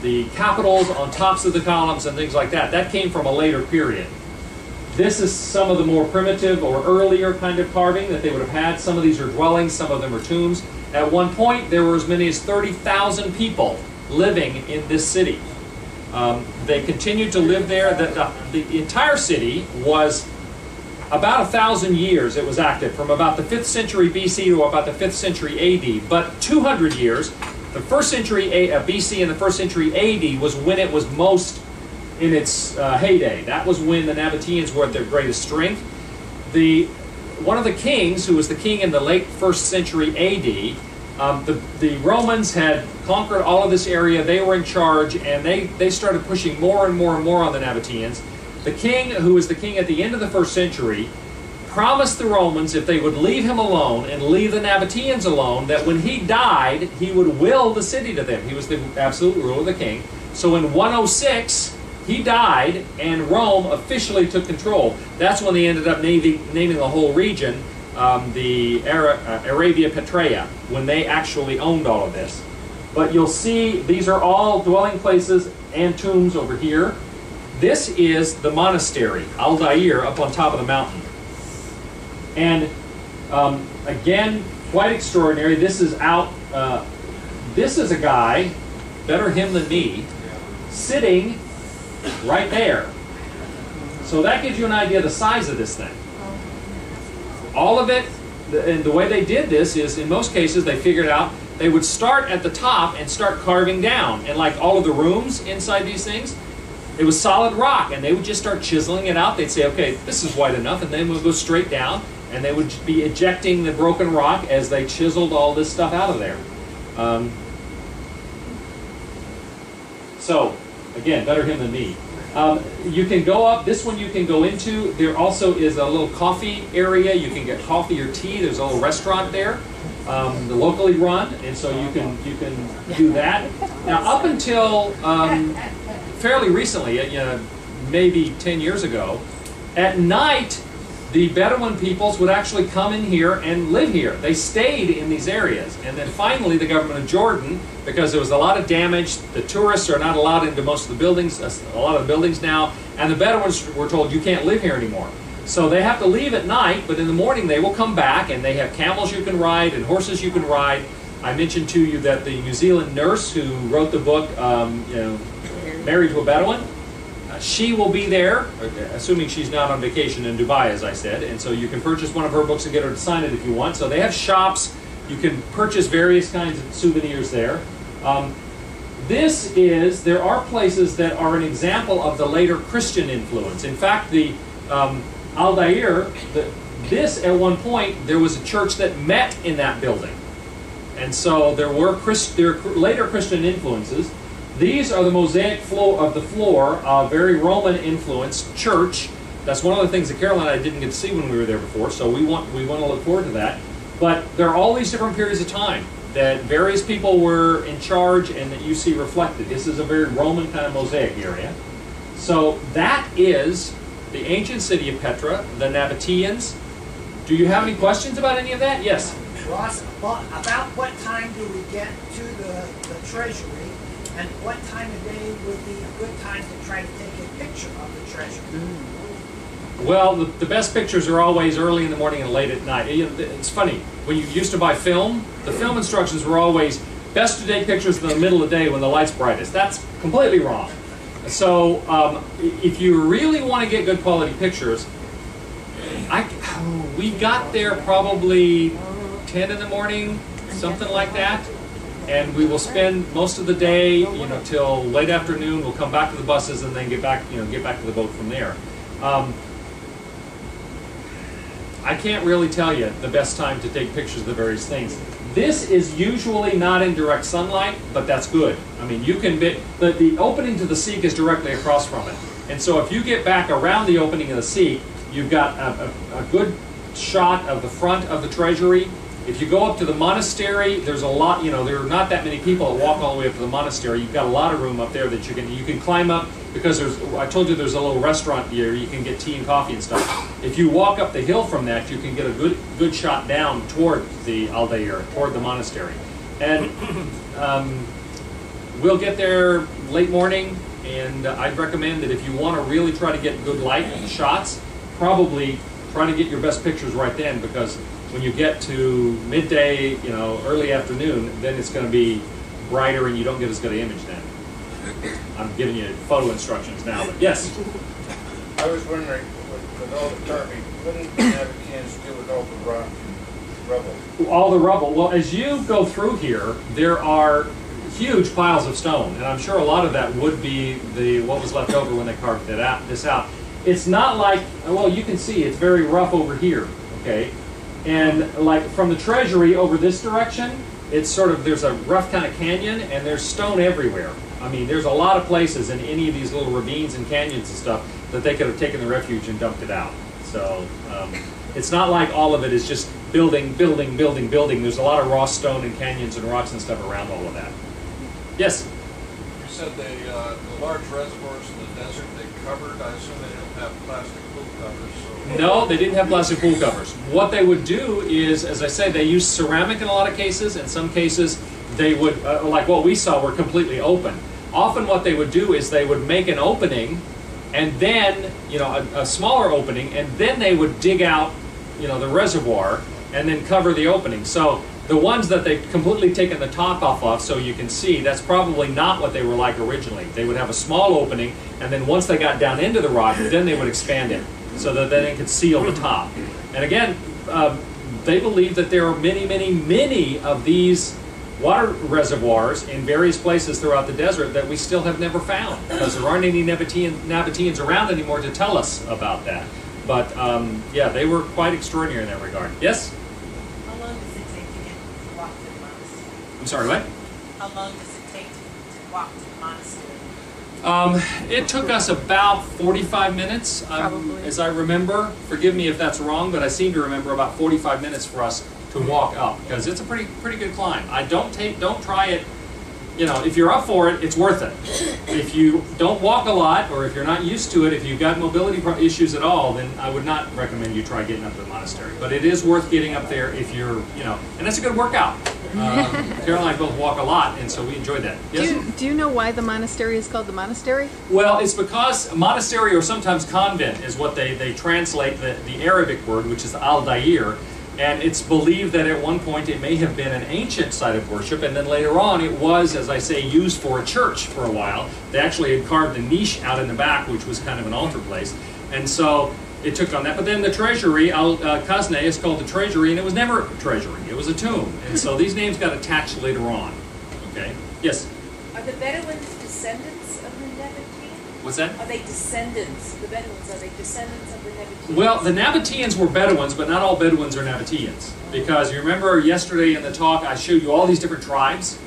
the capitals on tops of the columns and things like that. That came from a later period. This is some of the more primitive or earlier kind of carving that they would have had. Some of these are dwellings, some of them are tombs. At one point, there were as many as 30,000 people living in this city. They continued to live there. The entire city was about 1,000 years it was active, from about the 5th century BC to about the 5th century AD. But 200 years, the 1st century BC and the 1st century AD was when it was most in its heyday. That was when the Nabateans were at their greatest strength. One of the kings, who was the king in the late 1st century AD, the Romans had conquered all of this area. They were in charge, and they started pushing more and more and more on the Nabateans. The king, who was the king at the end of the 1st century, promised the Romans if they would leave him alone and leave the Nabateans alone, that when he died, he would will the city to them. He was the absolute ruler of the king. So in 106, he died, and Rome officially took control. That's when they ended up naming the whole region the Arabia Petra, when they actually owned all of this. But you'll see these are all dwelling places and tombs over here. This is the monastery, Aldair, up on top of the mountain. And again, quite extraordinary. This is this is a guy, better him than me, sitting right there. So that gives you an idea of the size of this thing. All of it, and the way they did this is, in most cases, they figured out they would start at the top and start carving down. And like all of the rooms inside these things, it was solid rock, and they would just start chiseling it out. They'd say, okay, this is wide enough, and then we'll go straight down, and they would be ejecting the broken rock as they chiseled all this stuff out of there. So, again, better him than me. You can go up, this one you can go into. There also is a little coffee area. You can get coffee or tea. There's a little restaurant there, locally run, and so you can do that. Now, up until fairly recently, maybe 10 years ago, at night, the Bedouin peoples would actually come in here and live here. They stayed in these areas. And then finally, the government of Jordan, because there was a lot of damage, the tourists are not allowed into most of the buildings, a lot of the buildings now, and the Bedouins were told, you can't live here anymore. So they have to leave at night, but in the morning they will come back, and they have camels you can ride and horses you can ride. I mentioned to you that the New Zealand nurse who wrote the book, Married to a Bedouin, she will be there, assuming she's not on vacation in Dubai, as I said, and so you can purchase one of her books and get her to sign it if you want. So they have shops. You can purchase various kinds of souvenirs there. There are places that are an example of the later Christian influence. In fact, the Aldair, this at one point, there was a church that met in that building. And so there were later Christian influences. These are the mosaic of the floor, a very Roman-influenced church. That's one of the things that Carol and I didn't get to see when we were there before, so we want to look forward to that. But there are all these different periods of time that various people were in charge and that you see reflected. This is a very Roman kind of mosaic area. So that is the ancient city of Petra, the Nabateans. Do you have any questions about any of that? Yes? Ross, about what time do we get to the treasury? And what time of day would be a good time to try to take a picture of the treasure? Well, the best pictures are always early in the morning and late at night. It's funny, when you used to buy film, the film instructions were always best to take pictures in the middle of the day when the light's brightest. That's completely wrong. So if you really want to get good quality pictures, we got there probably 10 in the morning, something like that. And we will spend most of the day, till late afternoon. We'll come back to the buses and then get back to the boat from there. I can't really tell you the best time to take pictures of the various things. This is usually not in direct sunlight, but that's good. I mean, you can the opening to the Sikh is directly across from it, and so if you get back around the opening of the Sikh, you've got a good shot of the front of the treasury. If you go up to the monastery, there's a lot, there are not that many people that walk all the way up to the monastery. You've got a lot of room up there that you can climb up, because I told you there's a little restaurant here. You can get tea and coffee and stuff. If you walk up the hill from that, you can get a good shot down toward the Aldair, toward the monastery. And we'll get there late morning, and I'd recommend that if you want to really try to get good light shots, probably try to get your best pictures right then, because when you get to midday, early afternoon, then it's going to be brighter and you don't get as good an image then. I'm giving you photo instructions now, but yes? I was wondering, with all the tarping, what did the nabateans do with all the rock and rubble? All the rubble. Well, as you go through here, there are huge piles of stone, and I'm sure a lot of that would be what was left over when they carved this out. It's not like, well, you can see it's very rough over here, okay? And like from the treasury over this direction, it's sort of, there's a rough kind of canyon, and there's stone everywhere. I mean, there's a lot of places in any of these little ravines and canyons and stuff that they could have taken the refuge and dumped it out. So it's not like all of it is just building. There's a lot of raw stone and canyons and rocks and stuff around all of that. Yes? You said the large reservoirs in the desert, they covered, I assume they didn't have plastic pool covers. So. No, they didn't have plastic pool covers. What they would do is, as I say, they used ceramic in a lot of cases. In some cases, they would, like what we saw, were completely open. Often what they would do is they would make an opening, and then, you know, a smaller opening, and then they would dig out, you know, the reservoir, and then cover the opening. So the ones that they've completely taken the top off of, so you can see, that's probably not what they were like originally. They would have a small opening, and then once they got down into the rock, then they would expand it, so that then it could seal the top. And again, they believe that there are many of these water reservoirs in various places throughout the desert that we still have never found, because there aren't any nabateans around anymore to tell us about that. But yeah, they were quite extraordinary in that regard. Yes? How long does it take to get to walk to the monastery? I'm sorry, what? How long does it take to walk to the monastery? It took us about 45 minutes, as I remember. Forgive me if that's wrong, but I seem to remember about 45 minutes for us to walk up, because it's a pretty good climb. Don't try it. You know, if you're up for it, it's worth it. If you don't walk a lot, or if you're not used to it, if you've got mobility issues at all, then I would not recommend you try getting up to the monastery. But it is worth getting up there if you're, you know, and it's a good workout. Carol and I both walk a lot, and so we enjoyed that. Yes? Do you know why the monastery is called the monastery? Well, it's because monastery, or sometimes convent, is what they translate the Arabic word, which is al-dair. And it's believed that at one point it may have been an ancient site of worship, and then later on it was, as I say, used for a church for a while. They actually had carved a niche out in the back, which was kind of an altar place. And so it took on that. But then the treasury, Al-Kazne, is called the treasury, and it was never a treasury. It was a tomb. And so these names got attached later on. Okay? Yes? Are the Bedouins descendants of the Nabateans? What's that? Are they descendants, the Bedouins, are they descendants of the Nabateans? Well, the Nabateans were Bedouins, but not all Bedouins are Nabateans. Because you remember yesterday in the talk I showed you all these different tribes?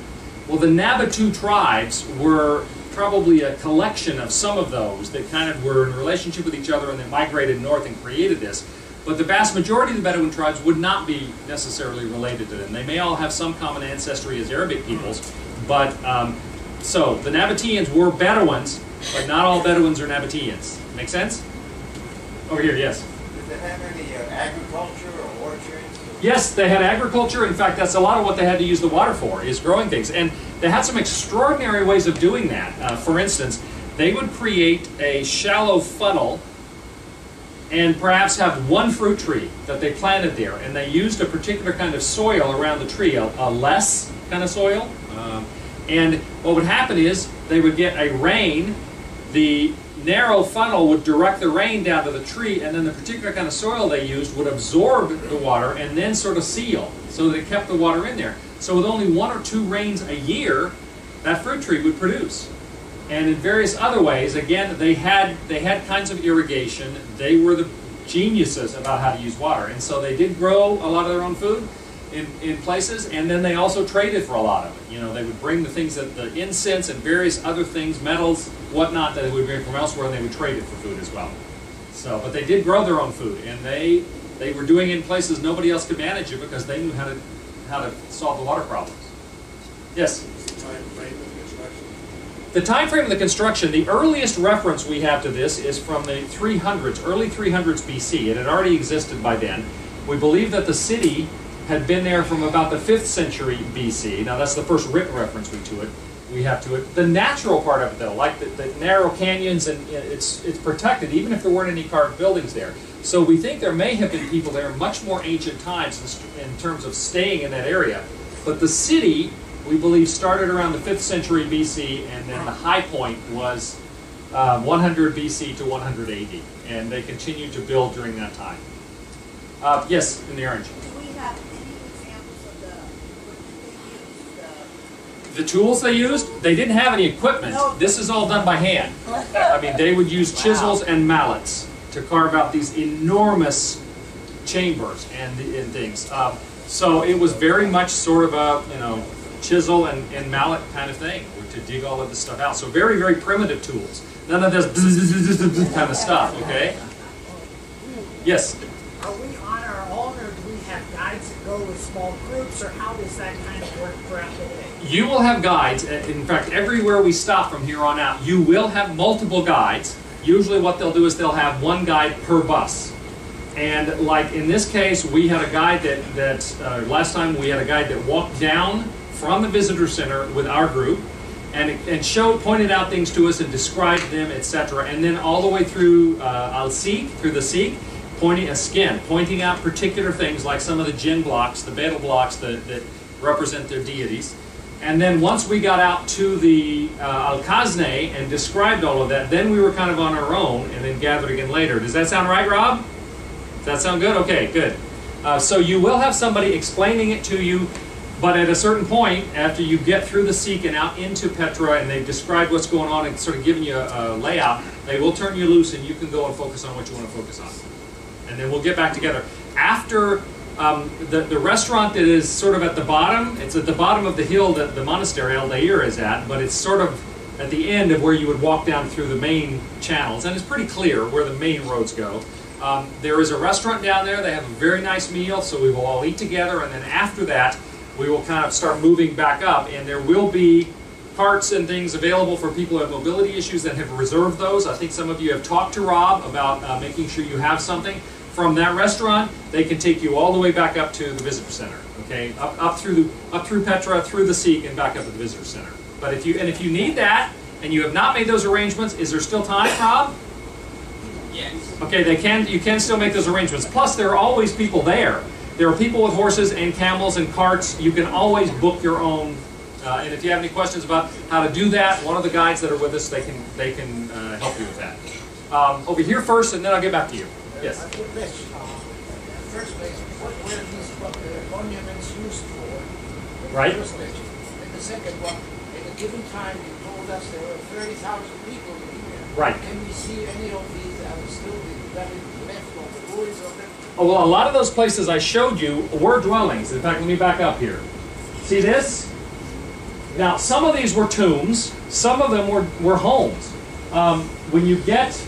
Well, the Nabatu tribes were probably a collection of some of those that kind of were in relationship with each other and then migrated north and created this. But the vast majority of the Bedouin tribes would not be necessarily related to them. They may all have some common ancestry as Arabic peoples, but so the Nabateans were Bedouins, but not all Bedouins are Nabateans. Make sense? Over here, yes. Did they have any agriculture or orchards? Yes, they had agriculture. In fact, that's a lot of what they had to use the water for, is growing things. And they had some extraordinary ways of doing that. For instance, they would create a shallow funnel and perhaps have one fruit tree that they planted there. And they used a particular kind of soil around the tree, a less kind of soil. And what would happen is they would get a rain, the narrow funnel would direct the rain down to the tree, and then the particular kind of soil they used would absorb the water and then sort of seal, so that it kept the water in there. So with only 1 or 2 rains a year, that fruit tree would produce. And in various other ways, again, they had kinds of irrigation. They were the geniuses about how to use water. And so they did grow a lot of their own food in places, and then they also traded for a lot of it. You know, they would bring the things, that the incense and various other things, metals, whatnot, that they would bring from elsewhere, and they would trade it for food as well. So, but they did grow their own food, and they were doing it in places nobody else could manage it, because they knew how to solve the water problems. Yes? The time frame of the construction, the earliest reference we have to this is from the 300s, early 300s BC. It had already existed by then. We believe that the city had been there from about the 5th century BC. Now that's the first written reference we have to it. The natural part of it, though, like the narrow canyons, and it's protected even if there weren't any carved buildings there. So we think there may have been people there much more ancient times in terms of staying in that area. But the city we believe, started around the 5th century BC, and then the high point was 100 BC to 100 AD, and they continued to build during that time. Yes, in the orange. Do we have any examples of what they used? The tools they used, they didn't have any equipment. This is all done by hand. I mean, they would use chisels and mallets to carve out these enormous chambers and things. So it was very much sort of a, chisel and mallet kind of thing to dig all of this stuff out. So very, very primitive tools. None of this kind of stuff, okay? Yes? Are we on our own, or do we have guides that go with small groups, or how does that kind of work throughout the day? You will have guides. In fact, everywhere we stop from here on out, you will have multiple guides. Usually what they'll do is they'll have one guide per bus. And like in this case, we had a guide last time we had a guide that walked down from the visitor center with our group and pointed out things to us and described them, etc. And then all the way through through the Sikh, pointing out particular things like some of the jinn blocks, the betel blocks that represent their deities. And then once we got out to the Al-Khazneh and described all of that, then we were kind of on our own and then gathered again later. Does that sound right, Rob? Does that sound good? Okay, good. So you will have somebody explaining it to you, but at a certain point, after you get through the Sikh and out into Petra and they've described what's going on and sort of given you a layout, they will turn you loose and you can go and focus on what you want to focus on. And then we'll get back together. After the restaurant that is sort of at the bottom, it's at the bottom of the hill that the monastery, Al-Dair, is at, but it's sort of at the end of where you would walk down through the main channels, and it's pretty clear where the main roads go. There is a restaurant down there. They have a very nice meal, so we will all eat together, and then after that, we will kind of start moving back up, and there will be carts and things available for people who have mobility issues and have reserved those. I think some of you have talked to Rob about making sure you have something. From that restaurant, they can take you all the way back up to the visitor center. Okay, up through Petra, through the Sikh, and back up to the visitor center. But if you need that and you have not made those arrangements, is there still time, Rob? Yes. Okay, you can still make those arrangements. Plus, there are always people there. There are people with horses and camels and carts. You can always book your own. And if you have any questions about how to do that, one of the guides that are with us, they can help you with that. Over here first, and then I'll get back to you. Yes. First place, what were these monuments used for? Right. First place. And the second one, at a given time, you told us there were 30,000 people living there. Right. Can we see any of these that are still left on the ruins of them? Oh, well, a lot of those places I showed you were dwellings. In fact, let me back up here. See this? Now, some of these were tombs. Some of them were homes. When you get,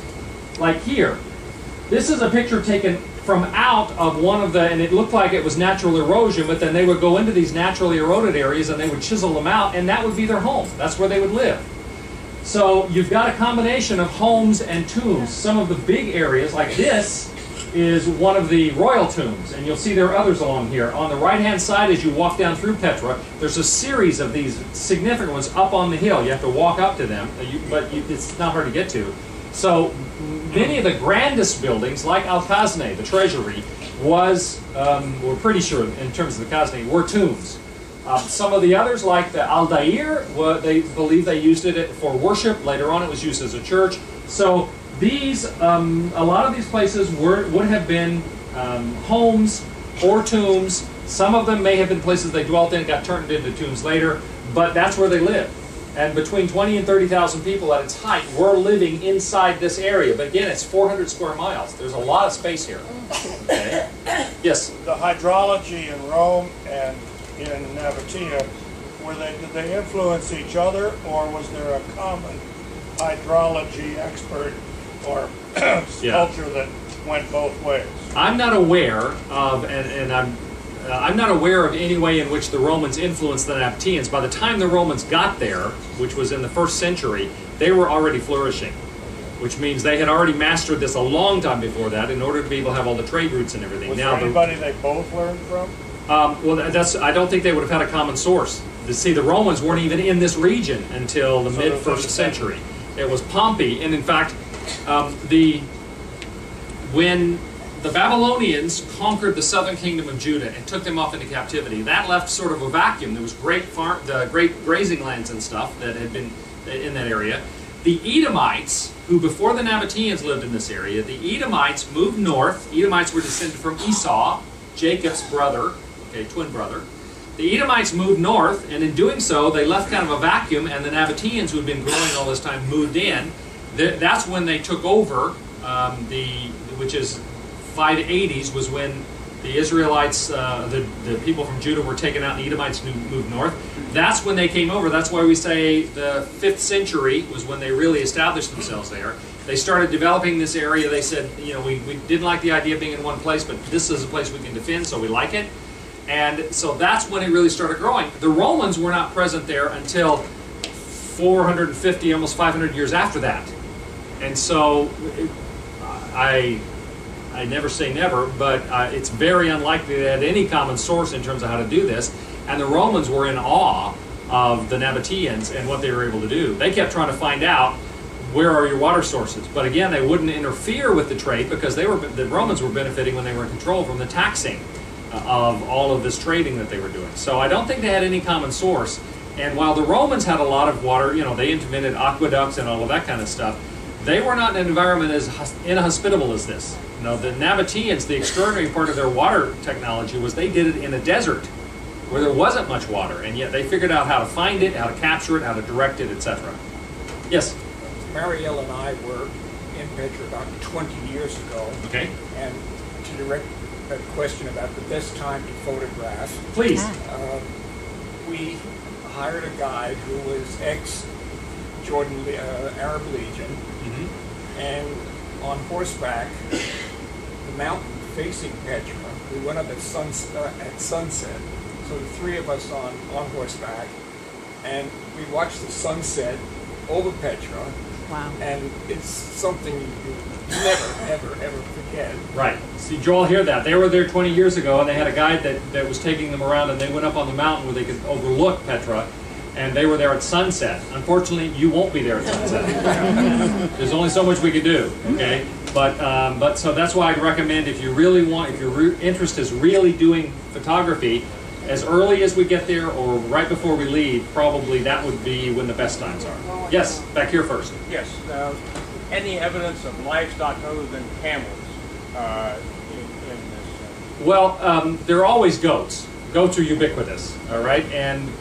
like here, this is a picture taken from out of one of the, and it looked like it was natural erosion, but then they would go into these naturally eroded areas and they would chisel them out, and that would be their home. That's where they would live. So you've got a combination of homes and tombs. Some of the big areas, like this, is one of the royal tombs, and you'll see there are others along here. On the right-hand side, as you walk down through Petra, there's a series of these significant ones up on the hill. You have to walk up to them, but it's not hard to get to. So many of the grandest buildings, like Al-Khazneh, the treasury, we're pretty sure in terms of the Khazneh, were tombs. Some of the others, like the Al-Dair, they believe they used it for worship. Later on, it was used as a church. So these, a lot of these places would have been homes or tombs. Some of them may have been places they dwelt in, got turned into tombs later, but that's where they lived. And between 20 and 30,000 people at its height were living inside this area. But again, it's 400 square miles. There's a lot of space here. Okay. Yes? The hydrology in Rome and in Nabatea, did they influence each other, or was there a common hydrology expert or culture that went both ways? I'm not aware of, I'm not aware of any way in which the Romans influenced the Nabateans. By the time the Romans got there, which was in the 1st century, they were already flourishing, which means they had already mastered this a long time before that in order to be able to have all the trade routes and everything. Was there anybody they both learned from? Well, I don't think they would have had a common source. See, the Romans weren't even in this region until the mid-1st century. It was Pompey, and in fact, when the Babylonians conquered the southern kingdom of Judah and took them off into captivity. That left sort of a vacuum. There was great grazing lands and stuff that had been in that area. The Edomites, who before the Nabateans lived in this area, the Edomites moved north. Edomites were descended from Esau, Jacob's brother, okay, twin brother. The Edomites moved north, and in doing so, they left kind of a vacuum, and the Nabateans, who had been growing all this time, moved in. That's when they took over, which is 580s, was when the Israelites, the people from Judah were taken out, and the Edomites moved north. That's when they came over. That's why we say the 5th century was when they really established themselves there. They started developing this area. They said, you know, we didn't like the idea of being in one place, but this is a place we can defend, so we like it. And so that's when it really started growing. The Romans were not present there until 450, almost 500 years after that. And so I never say never, but it's very unlikely they had any common source in terms of how to do this. And the Romans were in awe of the Nabateans and what they were able to do. They kept trying to find out, where are your water sources? But again, they wouldn't interfere with the trade because the Romans were benefiting when they were in control from the taxing of all of this trading that they were doing. So I don't think they had any common source. And while the Romans had a lot of water, you know, they invented aqueducts and all of that kind of stuff, they were not in an environment as inhospitable as this. You know, the Nabateans, the extraordinary part of their water technology was they did it in a desert where there wasn't much water, and yet they figured out how to find it, how to capture it, how to direct it, etc. Yes? Marielle and I were in Petra about 20 years ago. Okay. And to direct a question about the best time to photograph. Please. We hired a guide who was ex-Jordan Arab Legion, and on horseback, the mountain facing Petra, we went up at sunset. So the three of us on horseback, and we watched the sunset over Petra. Wow. And it's something you never, ever, ever forget. Right. See, Joel, hear that. They were there 20 years ago, and they had a guide that was taking them around, and they went up on the mountain where they could overlook Petra, and they were there at sunset. Unfortunately, you won't be there at sunset. There's only so much we can do, okay? But so that's why I'd recommend, if you really want, if your interest is really doing photography, as early as we get there or right before we leave, probably that would be when the best times are. Yes, back here first. Yes. Any evidence of livestock other than camels in this? Well, there are always goats. Goats are ubiquitous, all right? And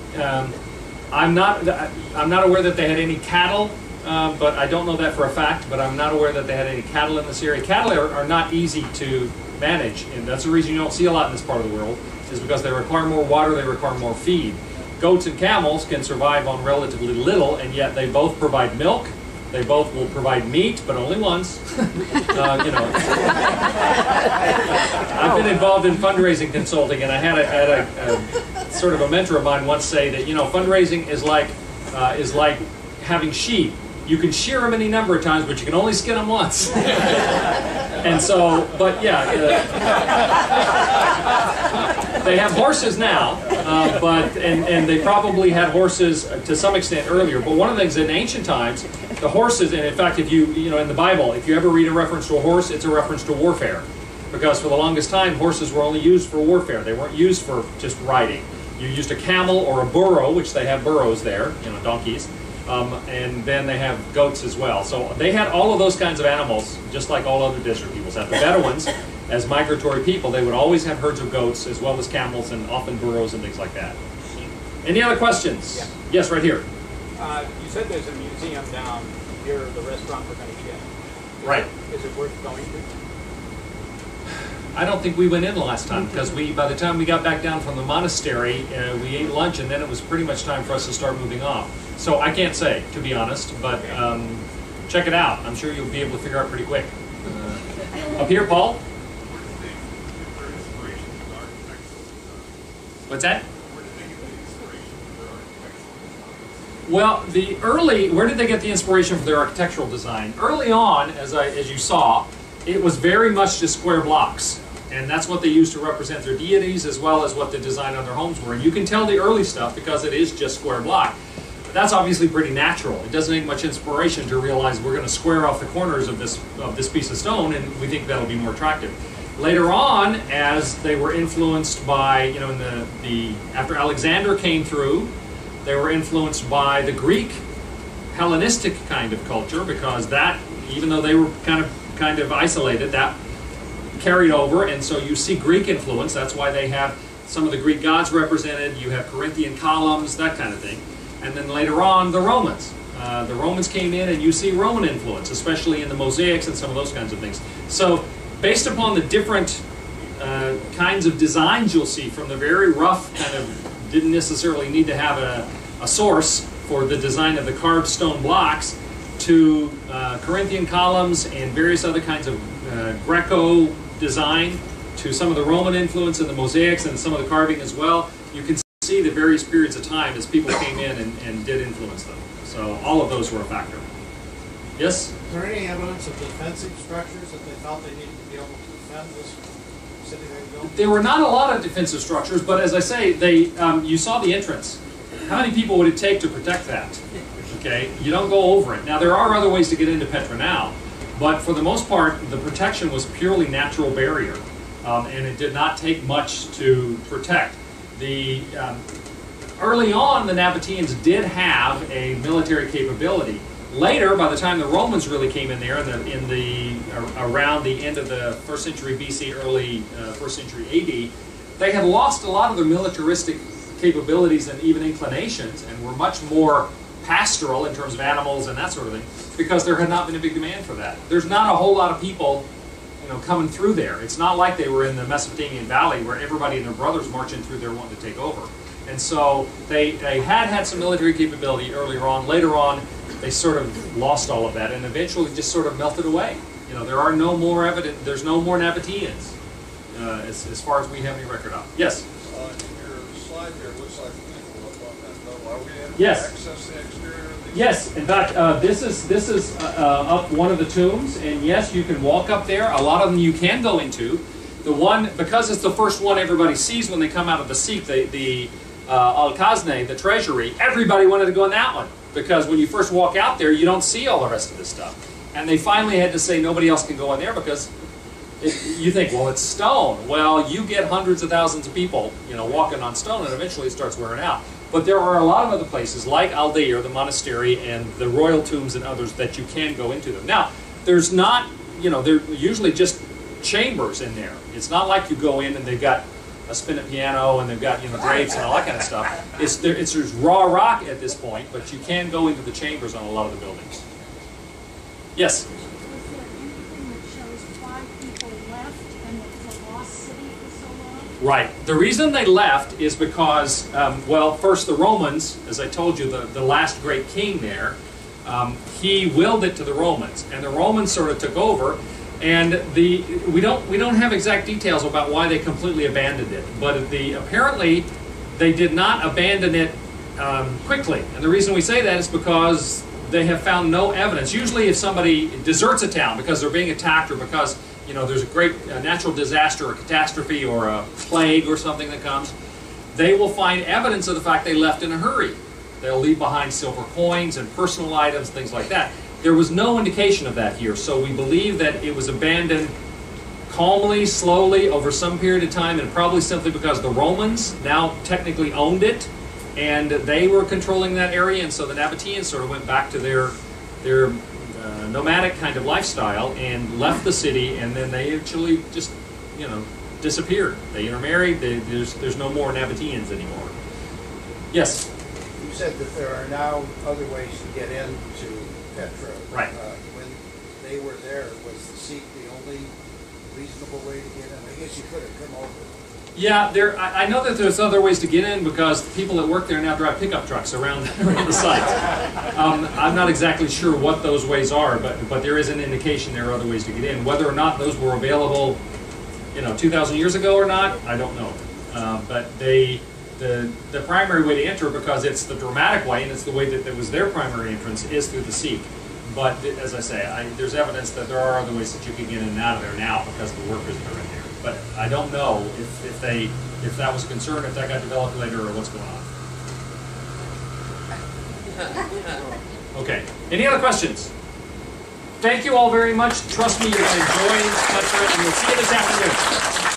I'm not aware that they had any cattle, but I don't know that for a fact, but I'm not aware that they had any cattle in this area. Cattle are not easy to manage, and that's the reason you don't see a lot in this part of the world, is because they require more water, they require more feed. Goats and camels can survive on relatively little, and yet they both provide milk. They both will provide meat, but only once. You know, I've been involved in fundraising consulting, and I had a sort of a mentor of mine once say that, you know, fundraising is like having sheep. You can shear them any number of times, but you can only skin them once. And so, but yeah, they have horses now, and they probably had horses to some extent earlier. But one of the things in ancient times, the horses, and in fact, if you know, in the Bible, if you ever read a reference to a horse, it's a reference to warfare, because for the longest time, horses were only used for warfare. They weren't used for just riding. You used a camel or a burro, which they have burros there, you know, donkeys. And then they have goats as well. So they had all of those kinds of animals, just like all other desert peoples had. The Bedouins, as migratory people, they would always have herds of goats as well as camels and often burros and things like that. Any other questions? Yeah. Yes, right here. You said there's a museum down here, the restaurant we're going to get. Right. Is it worth going to? I don't think we went in the last time, because by the time we got back down from the monastery, we ate lunch, and then it was pretty much time for us to start moving off. So I can't say, to be honest, but check it out. I'm sure you'll be able to figure out pretty quick. Up here, Paul? What's that? Well, where did they get the inspiration for their architectural design? Early on, as you saw, it was very much just square blocks. And that's what they used to represent their deities, as well as what the design on their homes were. And you can tell the early stuff because it is just square block. But that's obviously pretty natural. It doesn't take much inspiration to realize we're going to square off the corners of this piece of stone, and we think that'll be more attractive. later on, as they were influenced by, you know, after Alexander came through, they were influenced by the Greek Hellenistic kind of culture, because that, even though they were kind of isolated, that carried over, and so you see Greek influence. That's why they have some of the Greek gods represented. You have Corinthian columns, that kind of thing. And then later on, the Romans. The Romans came in, and you see Roman influence, especially in the mosaics and some of those kinds of things. So, based upon the different kinds of designs you'll see, from the very rough kind of, didn't necessarily need to have a source for the design of the carved stone blocks, to Corinthian columns and various other kinds of Greco design, to some of the Roman influence in the mosaics and some of the carving as well. You can see the various periods of time as people came in and did influence them. So all of those were a factor. Yes? Is there any evidence of defensive structures that they felt they needed to be able to defend this city they built? There were not a lot of defensive structures, but as I say, you saw the entrance. How many people would it take to protect that? Okay, you don't go over it. Now, there are other ways to get into Petra now, but for the most part, the protection was purely natural barrier, and it did not take much to protect. Early on, the Nabateans did have a military capability. Later, by the time the Romans really came in there, around the end of the 1st century BC, early 1st century AD, they had lost a lot of their militaristic capabilities and even inclinations, and were much more pastoral in terms of animals and that sort of thing, because there had not been a big demand for that. There's not a whole lot of people, you know, coming through there. It's not like they were in the Mesopotamian Valley where everybody and their brothers marching through there wanting to take over. And so they had some military capability earlier on. Later on, they sort of lost all of that and eventually just sort of melted away. You know, there are no more evidence. There's no more nabateans as far as we have any record of. Yes. Your slide here looks like people up on that level. Are we able to Yes. access the exterior of these? Yes, in fact, this is up one of the tombs, and yes, you can walk up there. A lot of them you can go into. The one, because it's the first one everybody sees when they come out of the seat, the Al-Khazne, the treasury, everybody wanted to go in that one, because when you first walk out there, you don't see all the rest of this stuff. And they finally had to say nobody else can go in there, because you think, well, it's stone. Well, you get hundreds of thousands of people, you know, walking on stone, and eventually it starts wearing out. But there are a lot of other places, like Al-Dir, the monastery, and the royal tombs and others, that you can go into them. Now, there's not, you know, they're usually just chambers in there. It's not like you go in and they've got a spinet piano and they've got, you know, drapes and all that kind of stuff. There's raw rock at this point, but you can go into the chambers on a lot of the buildings. Yes? Was there anything that shows why people left and it was a lost city for so long? Right. The reason they left is because, well, first the Romans, as I told you, the last great king there, he willed it to the Romans, and the Romans sort of took over. And we don't have exact details about why they completely abandoned it, but apparently they did not abandon it quickly. And the reason we say that is because they have found no evidence. Usually, if somebody deserts a town because they're being attacked, or because, you know, there's a great natural disaster or catastrophe or a plague or something that comes, they will find evidence of the fact they left in a hurry. They'll leave behind silver coins and personal items, things like that. There was no indication of that here, so we believe that it was abandoned calmly, slowly, over some period of time, and probably simply because the Romans now technically owned it, and they were controlling that area, and so the Nabateans sort of went back to their nomadic kind of lifestyle and left the city, and then they actually just, you know, disappeared. They intermarried. There's no more Nabateans anymore. Yes? You said that there are now other ways to get into Petra. Right. When they were there, was the Sikh the only reasonable way to get in? I guess you could have come over. Yeah, I know that there's other ways to get in, because the people that work there now drive pickup trucks around the site. I'm not exactly sure what those ways are, but there is an indication there are other ways to get in. Whether or not those were available, you know, 2,000 years ago or not, I don't know. But the primary way to enter, because it's the dramatic way and it's the way that was their primary entrance, is through the Sikh. But as I say, there's evidence that there are other ways that you can get in and out of there now because the workers that are in there. But I don't know if that was a concern, if that got developed later, or what's going on. Okay. Any other questions? thank you all very much. Trust me, you're going to enjoy Petra, and we'll see you this afternoon.